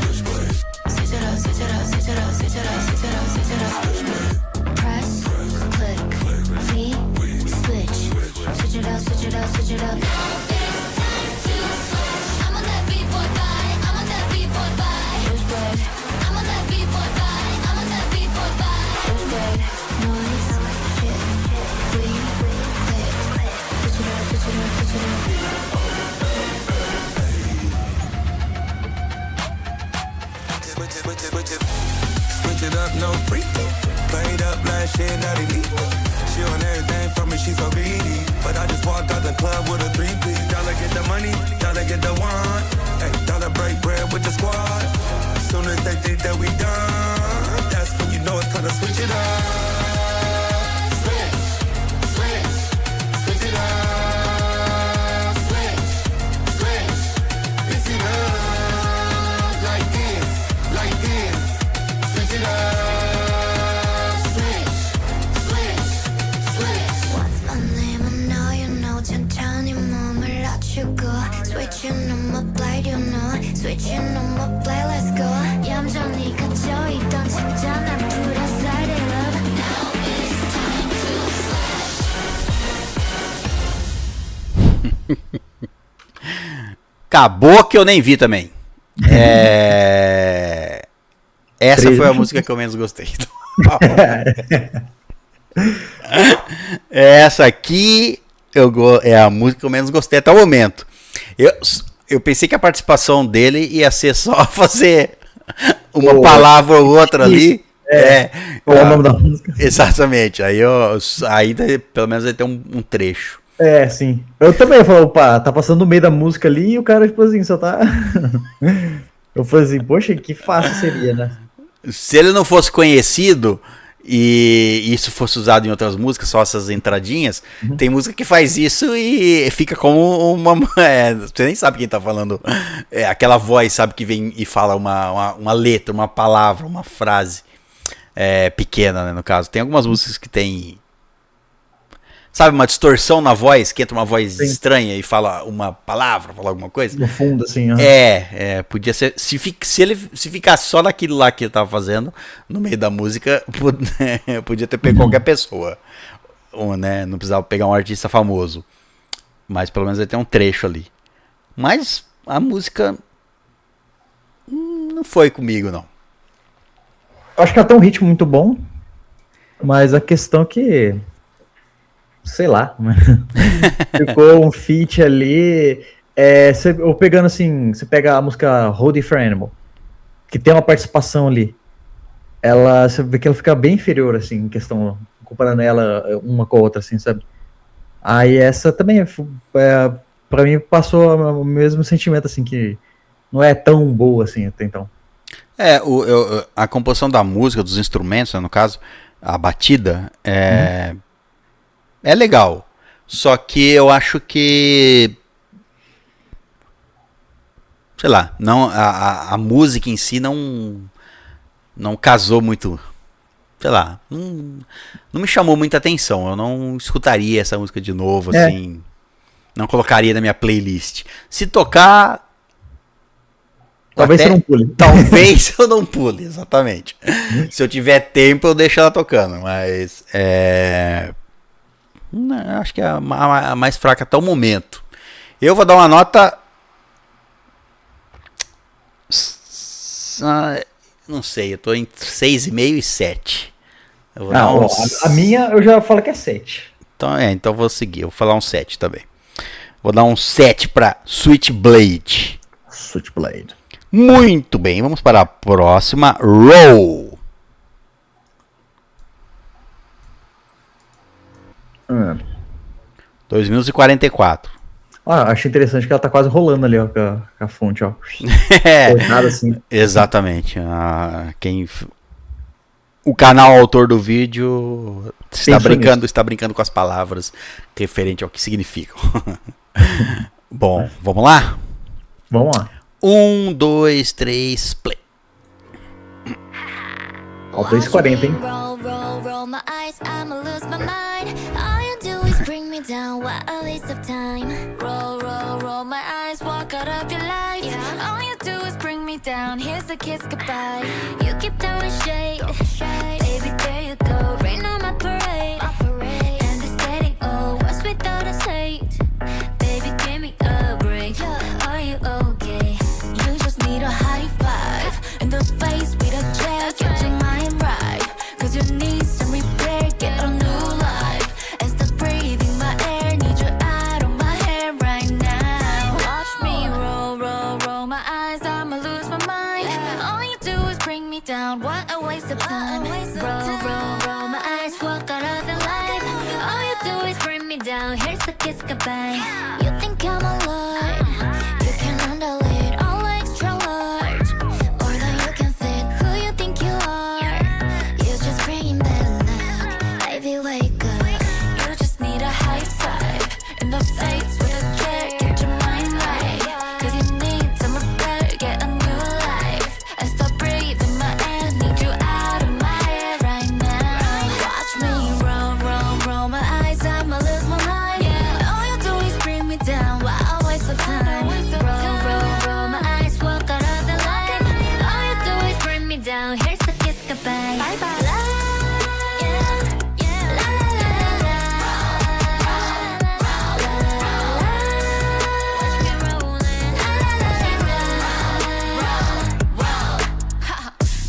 Switch it up, switch it up, switch it up, switch it up, switch it up, switch it up. Press, click, we, switch. Switch it up, switch it up, switch it up. I'm on that B-boy vibe. I'm on that B-boy vibe. Switch right. I'm on that B-boy vibe. I'm on that B-boy vibe. Switch right. Noise, shift, we, click. Switch it up, switch it up, switch it up. Switch it up, no free. Played up last year, not elite. She on everything from me, she so greedy. But I just walked out the club with a 3-piece. Dollar get the money, dollar get the wine. Hey, dollar break bread with the squad. Soon as they think that we done, that's when you know it's time to switch it up. Switch, switch, switch it up. Switch, switch, it's it up. Like this, like this. Switch it up. Switch, switch, switch. What's my name? I know you know. 천천히 몸을 낮추고 Switching on my blade, you know. Switching on my blade, let's go. 얌전히 갇혀있던 진짜 불에 light it up. Now it's time to slash. Acabou que eu nem vi também. Essa foi a música que eu menos gostei. Essa aqui é a música que eu menos gostei até o momento. Eu pensei que a participação dele ia ser só fazer uma palavra ou outra ali. Qual é o nome da música? Exatamente. Aí pelo menos vai ter um trecho. É, sim. Eu também falo, opa, tá passando no meio da música ali e o cara, tipo assim, só tá. Eu falei assim, poxa, que fácil seria, né? Se ele não fosse conhecido e isso fosse usado em outras músicas, só essas entradinhas, tem música que faz isso e fica como uma... você nem sabe quem tá falando. Aquela voz, sabe, que vem e fala uma letra, uma palavra, uma frase pequena, né, no caso. Tem algumas músicas que tem... Sabe, uma distorção na voz, que entra uma voz estranha e fala uma palavra, fala alguma coisa. No fundo, assim. Podia ser. Se ficasse só naquilo lá que ele tava fazendo, no meio da música, podia ter pego qualquer pessoa. Ou, né, não precisava pegar um artista famoso. Mas pelo menos ele tem um trecho ali. Mas a música não foi comigo, não. Eu acho que ela tem um ritmo muito bom, mas a questão é que... sei lá, ficou um feat ali, ou pegando assim, você pega a música Hold It For Animal, que tem uma participação ali, você vê que ela fica bem inferior, assim, em questão, comparando ela uma com a outra, assim, sabe? Aí essa também, pra mim, passou o mesmo sentimento, assim, que não é tão boa, assim, até então. A composição da música, dos instrumentos, né, no caso, a batida, é legal, Só que eu acho que, sei lá, não, a música em si não casou muito, sei lá, não me chamou muita atenção. Eu não escutaria essa música de novo, assim, não colocaria na minha playlist. Se tocar, Talvez até- você não pule. talvez eu não pule, exatamente. Se eu tiver tempo, eu deixo ela tocando, mas não, acho que é a mais fraca até o momento. Eu vou dar uma nota. Não sei, eu tô entre 6,5 e 7. Eu vou dar Ó, uns- a minha eu já falo que é 7. Então eu vou seguir, eu vou falar um 7 também. Vou dar um 7 pra Switchblade. Switchblade. Muito bem, vamos para a próxima. Roll. Ah. 2 minutos e 44. Achei interessante que ela tá quase rolando ali, ó, com a fonte, ó. É, Cortada assim. exatamente. O canal autor do vídeo está brincando com as palavras referente ao que significam. Bom, vamos lá? Vamos lá. 1, 2, 3, play. Ó, 2,40, hein? Roll, roll, roll my eyes, I'ma lose my mind. All you do is bring me down, what a waste of time. Roll, roll, roll my eyes, walk out of your life. All you do is bring me down, here's a kiss goodbye. You keep throwing shade, baby, there you go, rain on my parade. And it's getting old, what's without us hate? Baby, give me a break, are you okay? You just need a high five, in the face with a chair, get your mind right. Cause you need some repair, get a new life. And stop breathing my air, need you out of my hair right now. Watch me roll, roll, roll my eyes, I'ma lose my mind. All you do is bring me down, what a waste of time. Roll, roll, roll my eyes, walk out of the light. All you do is bring me down, here's the kiss goodbye. You think I'm a lot, you can handle it, all extra large. Or that you can fit who you think you are. You just bring bad luck, baby, wake up. You just need a high five, in the face with a chair, get your mind right. Cause you need some repair, get a new life. And stop breathing my air, need you out of my hair right now. Watch me roll, roll, roll my eyes, I'ma lose my mind. All you do is bring me down, what a waste of time. Roll, roll, roll my eyes, walk out of the light. All you do is bring me down, here's the kiss goodbye. Bye bye. La, yeah, yeah. La la la la la. La la la la. Watch me rolling. La la la la la. Roll.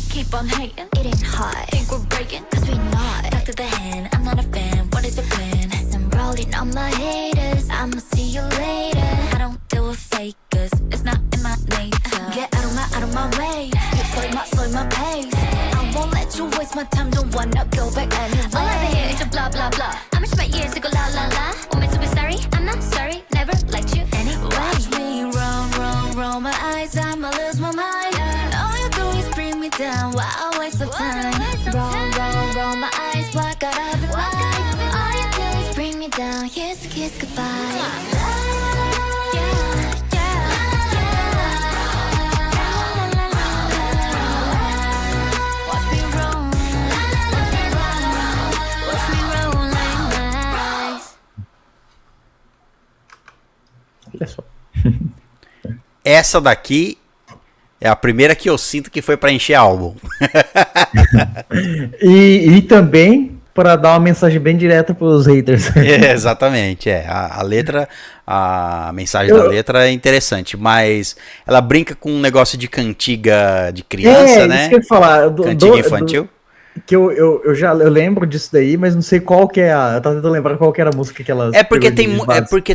Keep on hating, it ain't hard. Think we're breaking, cause we not. Back to the hand, I'm not a fan. What is the plan? As I'm rolling on my haters, I'ma see you later. I don't deal with fakers, it's not in my nature. Get out of my way. You slow my pace. I won't let you waste my time, don't wanna go back anyway. All I hear is a blah blah blah. I wish my ears to go la la la. Want me to be sorry? I'm not sorry, never liked you anyway. Watch me roll, roll, roll my eyes, I'ma lose my mind. All you do is bring me down, what a waste of time. Roll, roll, roll my eyes, walk out of the light. All you do is bring me down, here's a kiss goodbye. Watch me roll, watch me roll like eyes. Olha só. Essa daqui é a primeira que eu sinto que foi pra encher álbum. E também para dar uma mensagem bem direta pros haters. Exatamente, a letra, a mensagem da letra é interessante, mas ela brinca com um negócio de cantiga de criança, né? Isso que eu ia falar. Cantiga infantil. Que eu lembro disso daí, mas não sei qual que é a. Eu tava tentando lembrar qual que era a música que ela. É porque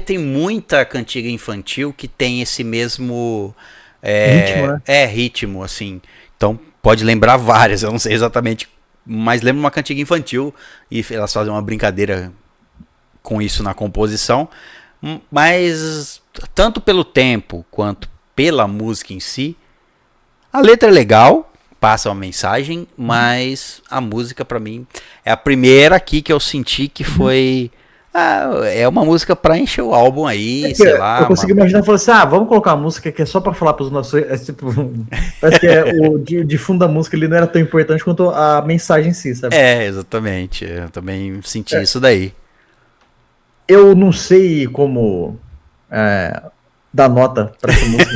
tem muita cantiga infantil que tem esse mesmo ritmo, né? Ritmo, assim. Então pode lembrar várias, eu não sei exatamente, mas lembra uma cantiga infantil e elas fazem uma brincadeira com isso na composição, mas tanto pelo tempo quanto pela música em si, a letra é legal, passa uma mensagem, mas a música pra mim é a primeira aqui que eu senti que foi É uma música pra encher o álbum aí, sei lá. Eu consigo imaginar, falando assim, vamos colocar uma música que é só pra falar pros nossos... tipo, parece que o de fundo da música ele não era tão importante quanto a mensagem em si, sabe? Exatamente. Eu também senti isso daí. Eu não sei como dar nota pra essa música.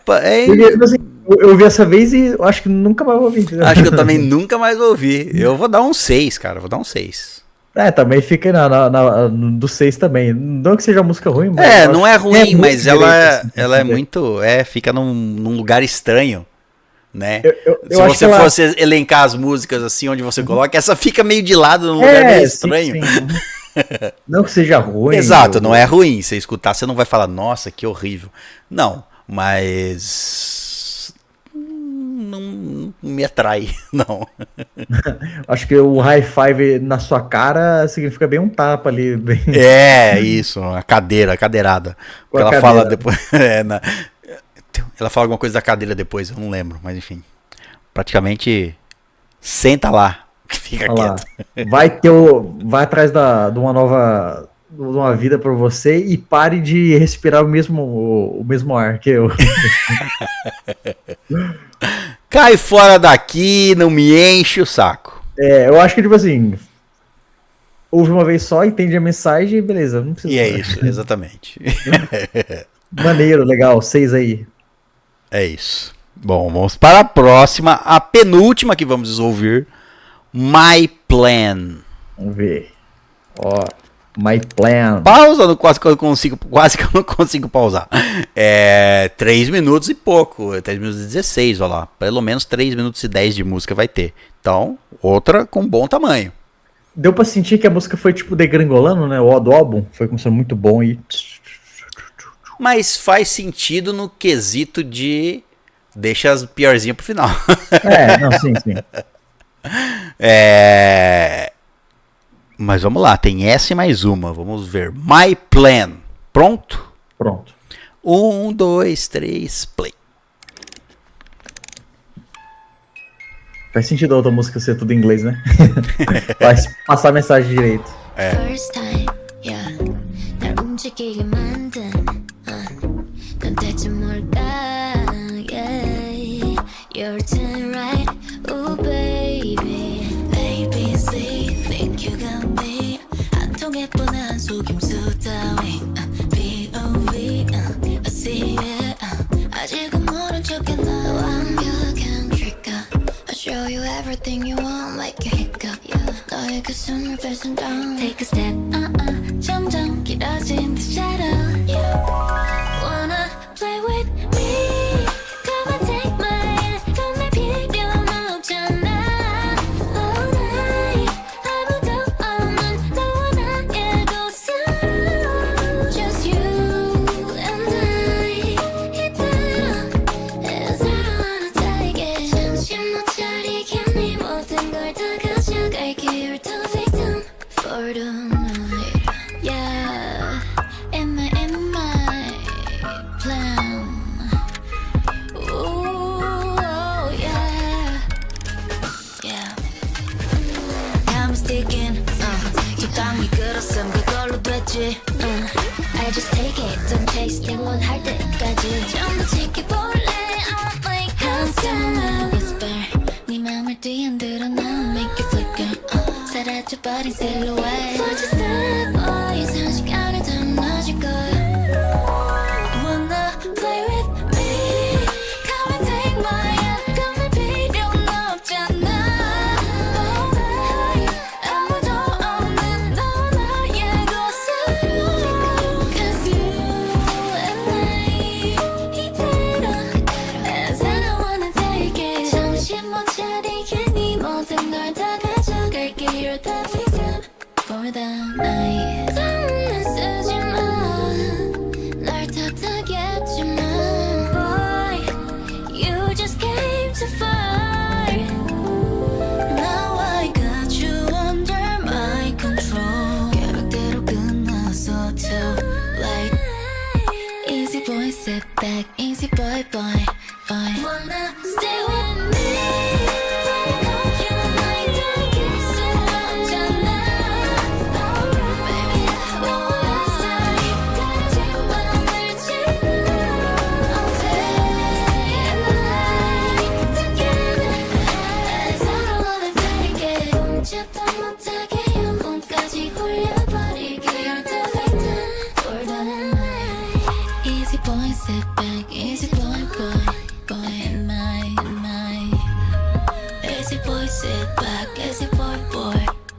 Porque, assim, eu ouvi essa vez e eu acho que nunca mais vou ouvir. Entendeu? Acho que eu também nunca mais vou ouvir. Eu vou dar um 6, cara. Vou dar um 6. Também fica do 6 também. Não que seja música ruim, mas. Não é ruim, mas direito, ela é muito. Fica num lugar estranho, né? Eu Se acho você que fosse elencar as músicas assim, onde você coloca, essa fica meio de lado num lugar meio estranho. Sim. Não que seja ruim. Exato, não é ruim. Você escutar, você não vai falar, nossa, que horrível. Não, mas. Não me atrai, não. Acho que o high five na sua cara significa bem um tapa ali. Bem... Isso, a cadeirada. Com ela a fala cadeira. depois. Ela fala alguma coisa da cadeira depois, eu não lembro, mas enfim. Praticamente, senta lá, fica Olha lá. quieto. Vai atrás de uma vida pra você e pare de respirar o mesmo ar que eu. Cai fora daqui, não me enche o saco. Eu acho que, tipo assim, ouve uma vez só, entende a mensagem e beleza, não precisa. E é isso, exatamente. Maneiro, legal, 6 aí. É isso. Bom, vamos para a próxima, a penúltima que vamos ouvir. My Plan. Vamos ver. Ó, My Plan. Pausa, quase que eu não consigo pausar. 3 minutos e pouco, 3 minutos e 16, olha lá. Pelo menos 3 minutos e 10 de música vai ter. Então, outra com bom tamanho. Deu pra sentir que a música foi tipo degringolando, né? O do álbum foi começando muito bom e... Mas faz sentido no quesito de deixa as piorzinhas pro final. Não, sim. Mas vamos lá, tem essa e mais uma. Vamos ver. My Plan. Pronto? Pronto. 1, 2, 3, play. Faz sentido a outra música ser tudo em inglês, né? Vai passar a mensagem direito. First time, yeah. 날 움직이게 만든 넌 대체 뭘까, yeah. Your turn right, ooh baby. ABC, think you got me. 안 통해 뻔한 속임수 따위. POV, I see it. 아직은 모른 척해 나 완벽한 trigger. I'll show you everything you want like a hiccup. 너의 그 숨을 뺏은 다음 Take a step, 점점 길어진 the shadow. Wanna play with me? Come and take my hand. 건넬 필요는 없잖아. All night 아무도 없는 너와 나의 곳으로 Just you and I 이대로 As I don't wanna take it. 정신 못 차리게 네 모든 걸 다 가져갈게. You're the victim for the night. Yeah, in my plan. Ooh, oh, yeah. Time is ticking. 적당히 끌었음 그걸로 됐지. I just take it, don't chase 내 원할 때까지. 좀 더 지켜볼래. I'm like 한숨을 whisper. 네 맘을 뒤흔들어 나 make it flicker. 사라져버린 silhouette. Watch your step, 이상 시간을 더 무너질걸. Wanna play with me? Come and take my hand. 건넬 필요는 없잖아. All night 아무도 없는 너와 나의 곳으로 Cause you and I 이대로 As I don't wanna take it. 정신 못 차리게 네 모든 걸 다 가져갈게. You're the victim for Sit back as your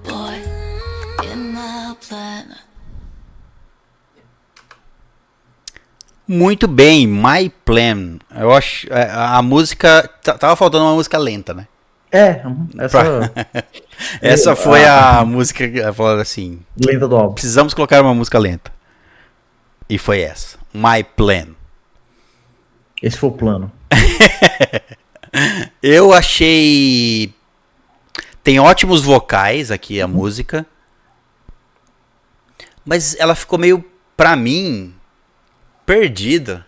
boy, in my plan. Muito bem, My Plan. Eu acho a música tava faltando uma música lenta, né? Essa foi a música que falou assim. Lenta do álbum. Precisamos colocar uma música lenta. E foi essa, My Plan. Esse foi o plano. Eu achei. Tem ótimos vocais aqui a música. Mas ela ficou meio, pra mim, perdida.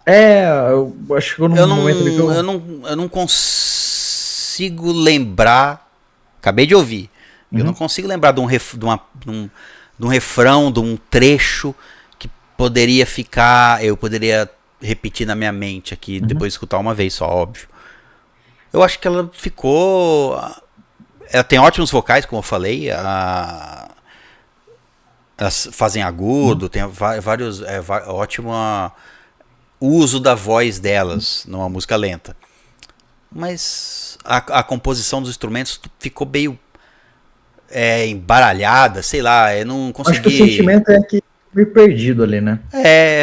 Eu acho que Eu não consigo lembrar. Acabei de ouvir. Eu não consigo lembrar de um refrão, de um trecho que poderia ficar. Eu poderia repetir na minha mente aqui, depois de escutar uma vez só, óbvio. Eu acho que ela ficou. Ela tem ótimos vocais, como eu falei. Elas fazem agudo, tem vários. Ótimo uso da voz delas numa música lenta. Mas a composição dos instrumentos ficou meio embaralhada, sei lá, eu não consegui. Acho que o sentimento é que meio perdido ali, né?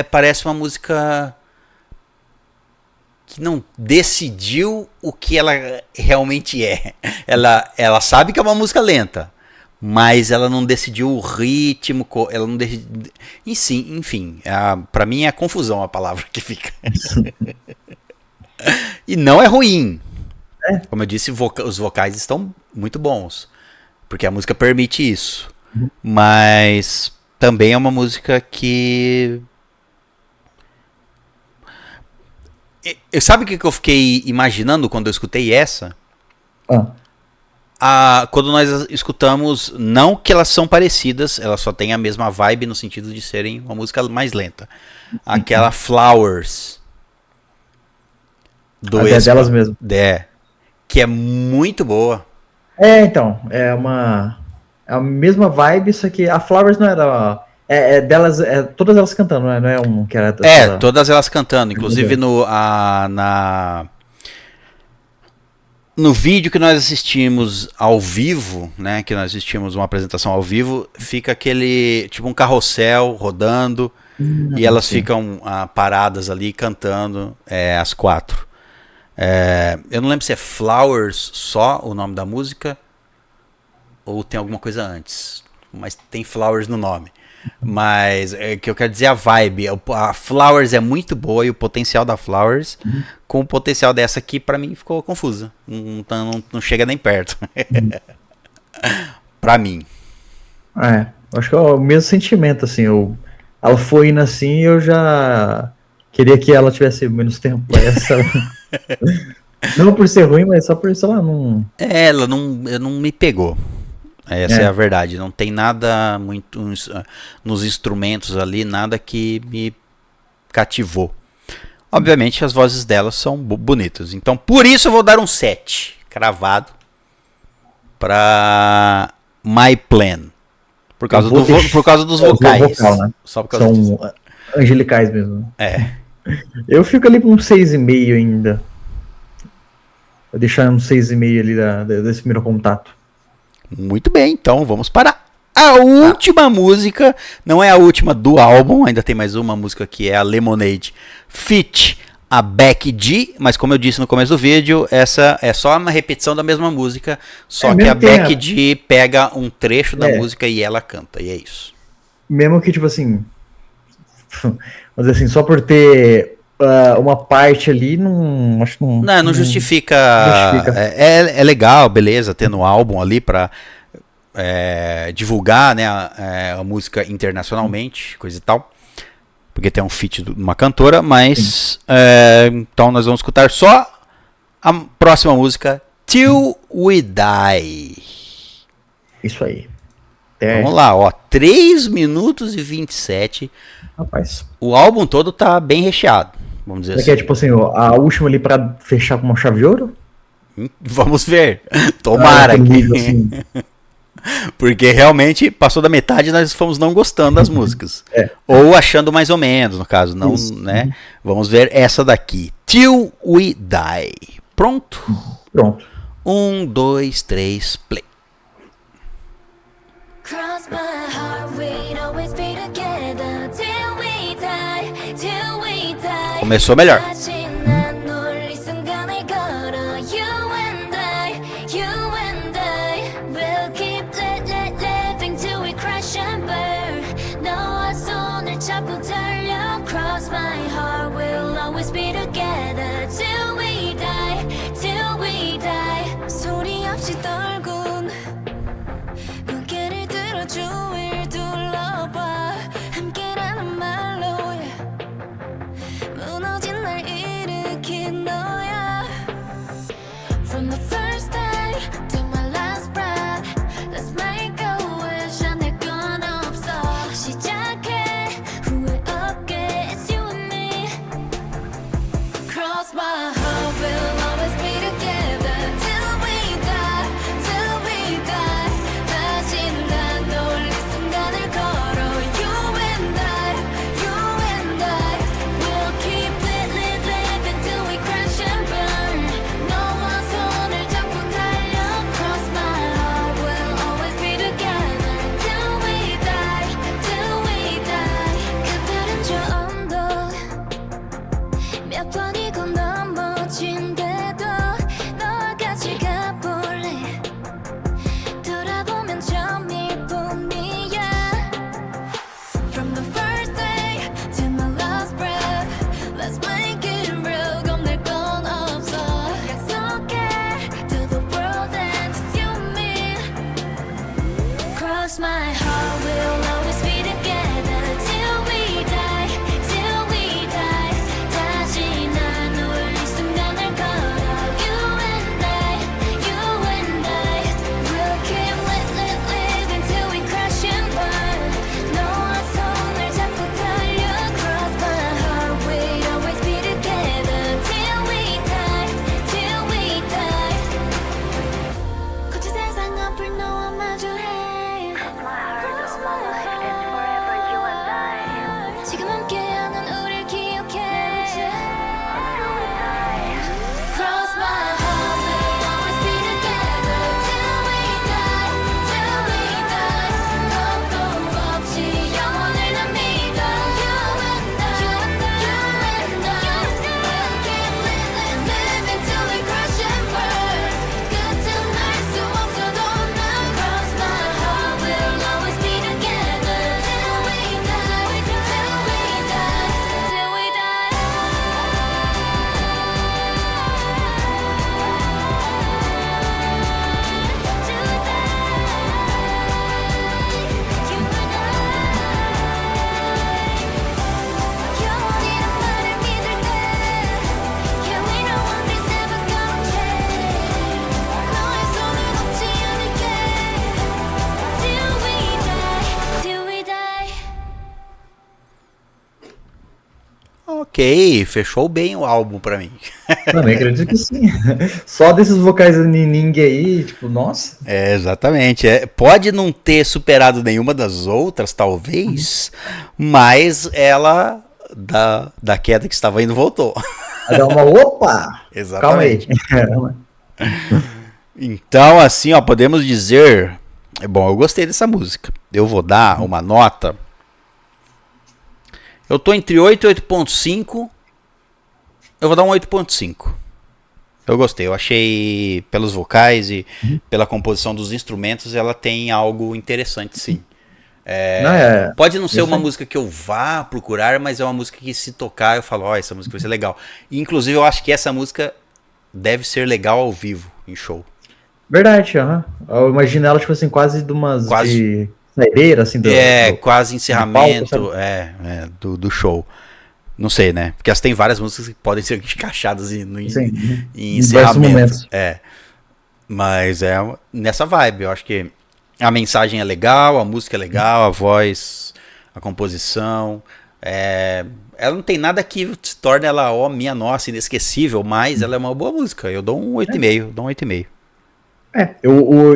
Parece uma música que não decidiu o que ela realmente é. Ela sabe que é uma música lenta, mas ela não decidiu o ritmo, ela não decidiu. Enfim, pra mim é confusão a palavra que fica. E não é ruim. Como eu disse, os vocais estão muito bons, porque a música permite isso. Mas também é uma música que... Sabe o que eu fiquei imaginando quando eu escutei essa? Quando nós escutamos, não que elas são parecidas, elas só têm a mesma vibe no sentido de serem uma música mais lenta. Aquela Flowers. É delas mesmo. Que é muito boa. Então, é a mesma vibe, só que a Flowers não era... delas, todas elas cantando, não é um que era... todas elas cantando, inclusive no vídeo que nós assistimos ao vivo, né, que nós assistimos uma apresentação ao vivo, fica aquele, tipo um carrossel rodando, e elas ficam paradas ali cantando, as quatro. Eu não lembro se é Flowers só o nome da música, ou tem alguma coisa antes, mas tem Flowers no nome. Mas que eu quero dizer a vibe, a Flowers é muito boa e o potencial da Flowers com o potencial dessa aqui pra mim ficou confusa, não chega nem perto. Pra mim acho que é o mesmo sentimento assim, ela foi indo assim, eu já queria que ela tivesse menos tempo pra essa. Não por ser ruim, mas só por isso ela não... ela não me pegou. Essa é a verdade. Não tem nada muito nos instrumentos ali, nada que me cativou. Obviamente as vozes delas são bonitas. Então por isso eu vou dar um 7 cravado para My Plan. Por causa dos vocais. Vocal, né? Só por causa são disso. Angelicais mesmo. Eu fico ali com um 6,5 ainda. Vou deixar um 6,5 ali desse primeiro contato. Muito bem, então vamos para a última música. Não é a última do álbum, ainda tem mais uma música que é a Lemonade feat. A Becky G, mas como eu disse no começo do vídeo, essa é só uma repetição da mesma música, só que a Becky G pega um trecho da música e ela canta, e é isso. Mesmo que, tipo assim, vamos dizer assim, só por ter uma parte ali, acho que não justifica. É legal, beleza, ter no álbum ali pra divulgar, né, a música internacionalmente, coisa e tal. Porque tem um feat de uma cantora, mas então nós vamos escutar só a próxima música, Till We Die. Isso aí. Vamos lá, 3 minutos e 27. Rapaz. O álbum todo tá bem recheado, vamos dizer assim. É tipo assim, a última ali pra fechar com uma chave de ouro? Vamos ver. Tomara que... Assim. Porque realmente passou da metade e nós fomos não gostando das músicas. Ou achando mais ou menos, no caso. Não, né? Vamos ver essa daqui. Till We Die. Pronto? Pronto. 1, 2, 3, play. Cross my heart, we'd always be together till we die, till we die. Começou melhor. 다시 난 널 이 순간을 걸어. You and I will keep living till we crash and burn. 너와 손을 잡고 달려. Cross my heart, we'll always be together till we die, till we die. 소리 없이 떨군 고개를 들어 주위를 둘러봐. 함께라는 말로 무너진 날 일으킨 너야. From the first day to my last breath, let's make a wish. 안될 건 없어. 시작해 후회 없게. It's you and me. Cross my heart, we'll always be together till we die, till we die. 다시 난 널 이 순간을 걸어. You and I will keep living till we crash and burn. 너와 손을 잡고 달려. Cross my heart, we'll always be together till we die, till we die. 가파른 저 언덕 몇 번이고 넘어진데도 너와 같이 가볼래. 돌아보면 처음일 뿐이야. From the first day to my last breath, let's make it real. 겁낼 건 없어. 약속해 till the world ends. It's you and me. Cross my heart, we'll always be together till we die, till we die. 다시 난 널 이 순간을 걸어. You and I will keep living till we crash and burn. 너와 손을 잡고 달려. Cross my heart, we'd always be together till we die, till we die. 거친 세상 앞을 너와 마주해. Cross my heart, 지금 함께하는 우릴 기억해. Cross my heart, we'll always be together till we die, till we die. 겁도 없이 영원을 난 믿어. You and I will keep living till we crash and burn. 끝은 알 수 없어도 난 cross my heart, we'll always be together till we die, till we die, till we die. 영원이란 말을 믿을 때 Yeah, we know one day's never gonna change. 너의 손을 놓지 않을게 Till we die, till we die. Ok, fechou bem o álbum pra mim. Também acredito que sim. Só desses vocais niningue aí, tipo, nossa. É, exatamente. Pode não ter superado nenhuma das outras, talvez, mas ela, da queda que estava indo, voltou. Aí dá uma opa! Exatamente. Calma aí. Então, assim, ó, podemos dizer... Bom, eu gostei dessa música. Eu vou dar uma nota... Eu tô entre 8 e 8.5. Eu vou dar um 8.5. Eu gostei. Eu achei, pelos vocais e pela composição dos instrumentos, ela tem algo interessante, sim. Pode não ser uma música que eu vá procurar, mas é uma música que, se tocar, eu falo, ó, essa música vai ser legal. E, inclusive, eu acho que essa música deve ser legal ao vivo, em show. Verdade, aham. Eu imagino ela, tipo assim, quase de umas... Quase. De saideira, assim, Quase encerramento palco, do show. Não sei, né? Porque elas têm várias músicas que podem ser encaixadas em encerramento. Mas é nessa vibe. Eu acho que a mensagem é legal, a música é legal, a voz, a composição. Ela não tem nada que se torne ela, minha nossa, inesquecível, mas ela é uma boa música. Eu dou um 8,5. Dou um 8,5.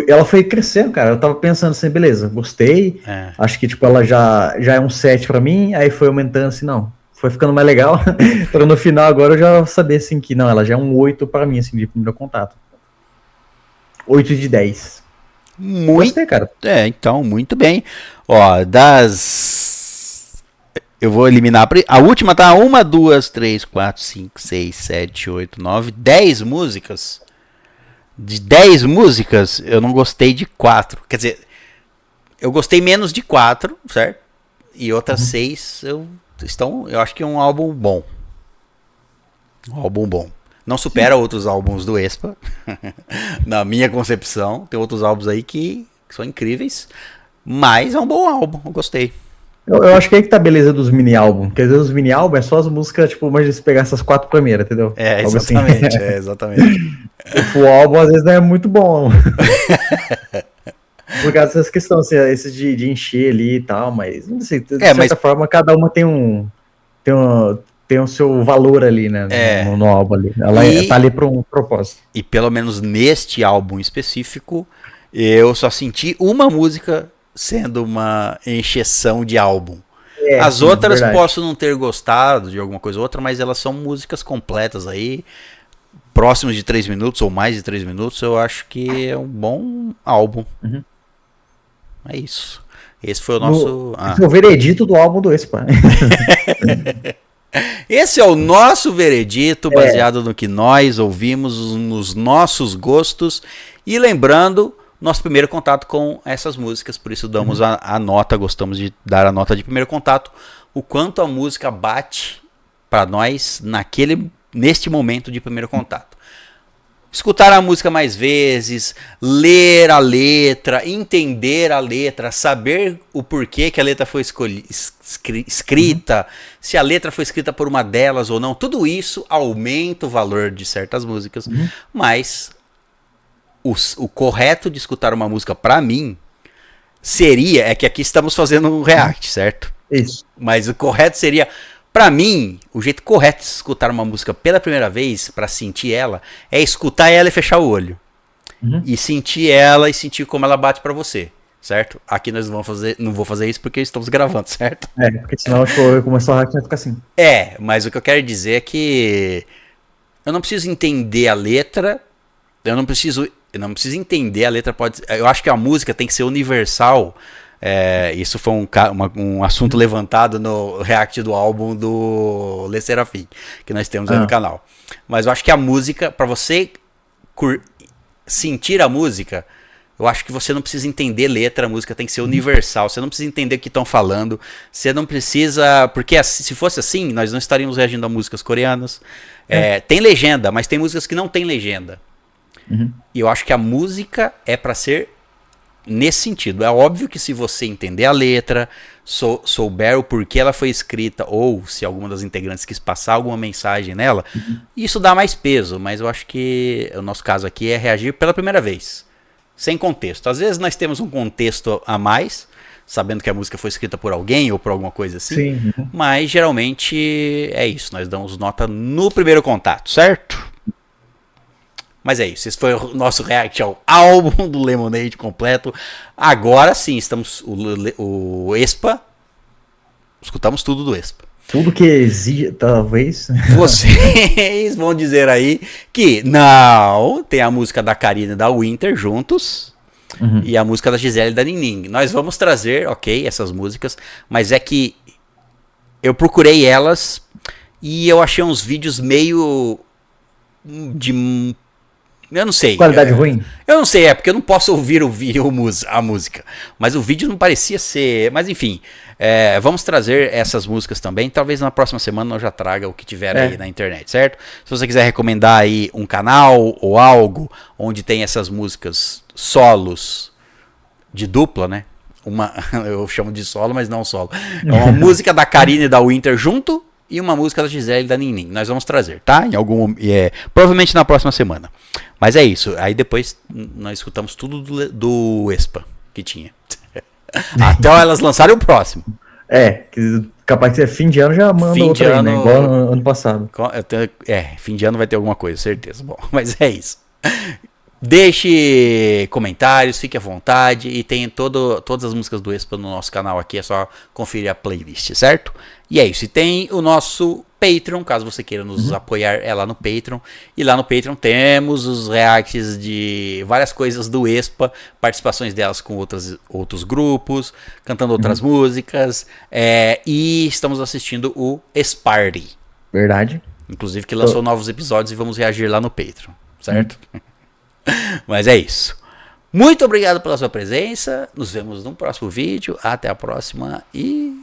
Ela foi crescendo, cara. Eu tava pensando assim, beleza, gostei. Acho que, tipo, ela já é um 7 pra mim. Aí foi aumentando assim, não. Foi ficando mais legal. Então no final agora eu já sabia, assim, que não, ela já é um 8 pra mim, assim, de primeiro contato. 8 de 10. Muito. Gostei, cara. Então, muito bem. Ó, eu vou eliminar. A última tá 1, 2, 3, 4, 5, 6, 7, 8, 9, 10 músicas. De 10 músicas, eu não gostei de 4. Quer dizer, eu gostei menos de 4, certo? E outras 6, eu acho que é um álbum bom. Um álbum bom. Não supera outros álbuns do Aespa. Na minha concepção. Tem outros álbuns aí que são incríveis. Mas é um bom álbum. Eu gostei. Eu acho que aí que tá a beleza dos mini-álbum. Porque às vezes os mini-álbum é só as músicas, tipo, mas se pegar essas 4 primeiras, entendeu? Algo Exatamente. assim. Exatamente. O álbum às vezes não é muito bom. Por causa dessas questões, assim, esses de encher ali e tal, mas não sei, de certa forma, cada uma tem o seu valor ali, né? No álbum ali. Ela tá ali para um propósito. E pelo menos neste álbum específico, eu só senti uma música sendo uma encheção de álbum. As outras posso não ter gostado de alguma coisa ou outra, mas elas são músicas completas aí, próximos de 3 minutos ou mais de 3 minutos. Eu acho que é um bom álbum. É isso. Esse foi o nosso... Esse é o veredito do álbum do Aespa. Esse é o nosso veredito, baseado no que nós ouvimos, nos nossos gostos. E lembrando, nosso primeiro contato com essas músicas, por isso damos a nota, gostamos de dar a nota de primeiro contato, o quanto a música bate para nós neste momento de primeiro contato. Escutar a música mais vezes, ler a letra, entender a letra, saber o porquê que a letra foi escrita, se a letra foi escrita por uma delas ou não, tudo isso aumenta o valor de certas músicas, mas o correto de escutar uma música pra mim seria, que aqui estamos fazendo um react, certo? Isso. Mas o correto seria... Pra mim, o jeito correto de escutar uma música pela primeira vez, pra sentir ela, é escutar ela e fechar o olho. E sentir ela e sentir como ela bate pra você, certo? Aqui nós não vou fazer isso porque estamos gravando, certo? Porque senão eu começar a hack vai ficar assim. Mas o que eu quero dizer é que eu não preciso entender a letra, eu não preciso entender a letra, eu acho que a música tem que ser universal. Isso foi um assunto levantado no react do álbum do Le Serafim, que nós temos aí no canal. Mas eu acho que a música, para você sentir a música, eu acho que você não precisa entender letra, a música tem que ser universal. Você não precisa entender o que estão falando. Você não precisa... Porque se fosse assim, nós não estaríamos reagindo a músicas coreanas. Tem legenda, mas tem músicas que não tem legenda. E eu acho que a música é para ser... nesse sentido. É óbvio que se você entender a letra, souber o porquê ela foi escrita, ou se alguma das integrantes quis passar alguma mensagem nela, isso dá mais peso, mas eu acho que o nosso caso aqui é reagir pela primeira vez, sem contexto. Às vezes nós temos um contexto a mais, sabendo que a música foi escrita por alguém ou por alguma coisa assim, mas geralmente é isso, nós damos nota no primeiro contato, certo? Mas é isso, esse foi o nosso react ao álbum do Lemonade completo. Agora sim, estamos o Aespa, escutamos tudo do Aespa. Tudo que exige, talvez. Vocês vão dizer aí que não, tem a música da Karina e da Winter juntos, e a música da Gisele e da Nining. Nós vamos trazer, essas músicas, mas é que eu procurei elas e eu achei uns vídeos meio de... Eu não sei. Qualidade ruim? Eu não sei, porque eu não posso ouvir a música. Mas o vídeo não parecia ser... Mas enfim, vamos trazer essas músicas também. Talvez na próxima semana eu já traga o que tiver aí na internet, certo? Se você quiser recomendar aí um canal ou algo onde tem essas músicas solos de dupla, né? Eu chamo de solo, mas não solo. É uma música da Karina e da Winter junto e uma música da Gisele e da Nining. Nós vamos trazer, tá? Provavelmente na próxima semana. Mas é isso. Aí depois nós escutamos tudo do Aespa que tinha. Até elas lançarem o próximo. Que capaz que fim de ano já manda outro aí, né? Igual ano passado. Fim de ano vai ter alguma coisa, certeza. Bom, mas é isso. Deixe comentários, fique à vontade. E tem todas as músicas do Aespa no nosso canal aqui. É só conferir a playlist, certo? E é isso. E tem o nosso Patreon, caso você queira nos apoiar, é lá no Patreon. E lá no Patreon temos os reacts de várias coisas do Expa, participações delas com outros grupos, cantando outras músicas. E estamos assistindo o Sparty. Verdade. Inclusive que lançou novos episódios e vamos reagir lá no Patreon, certo? Mas é isso. Muito obrigado pela sua presença. Nos vemos no próximo vídeo. Até a próxima e...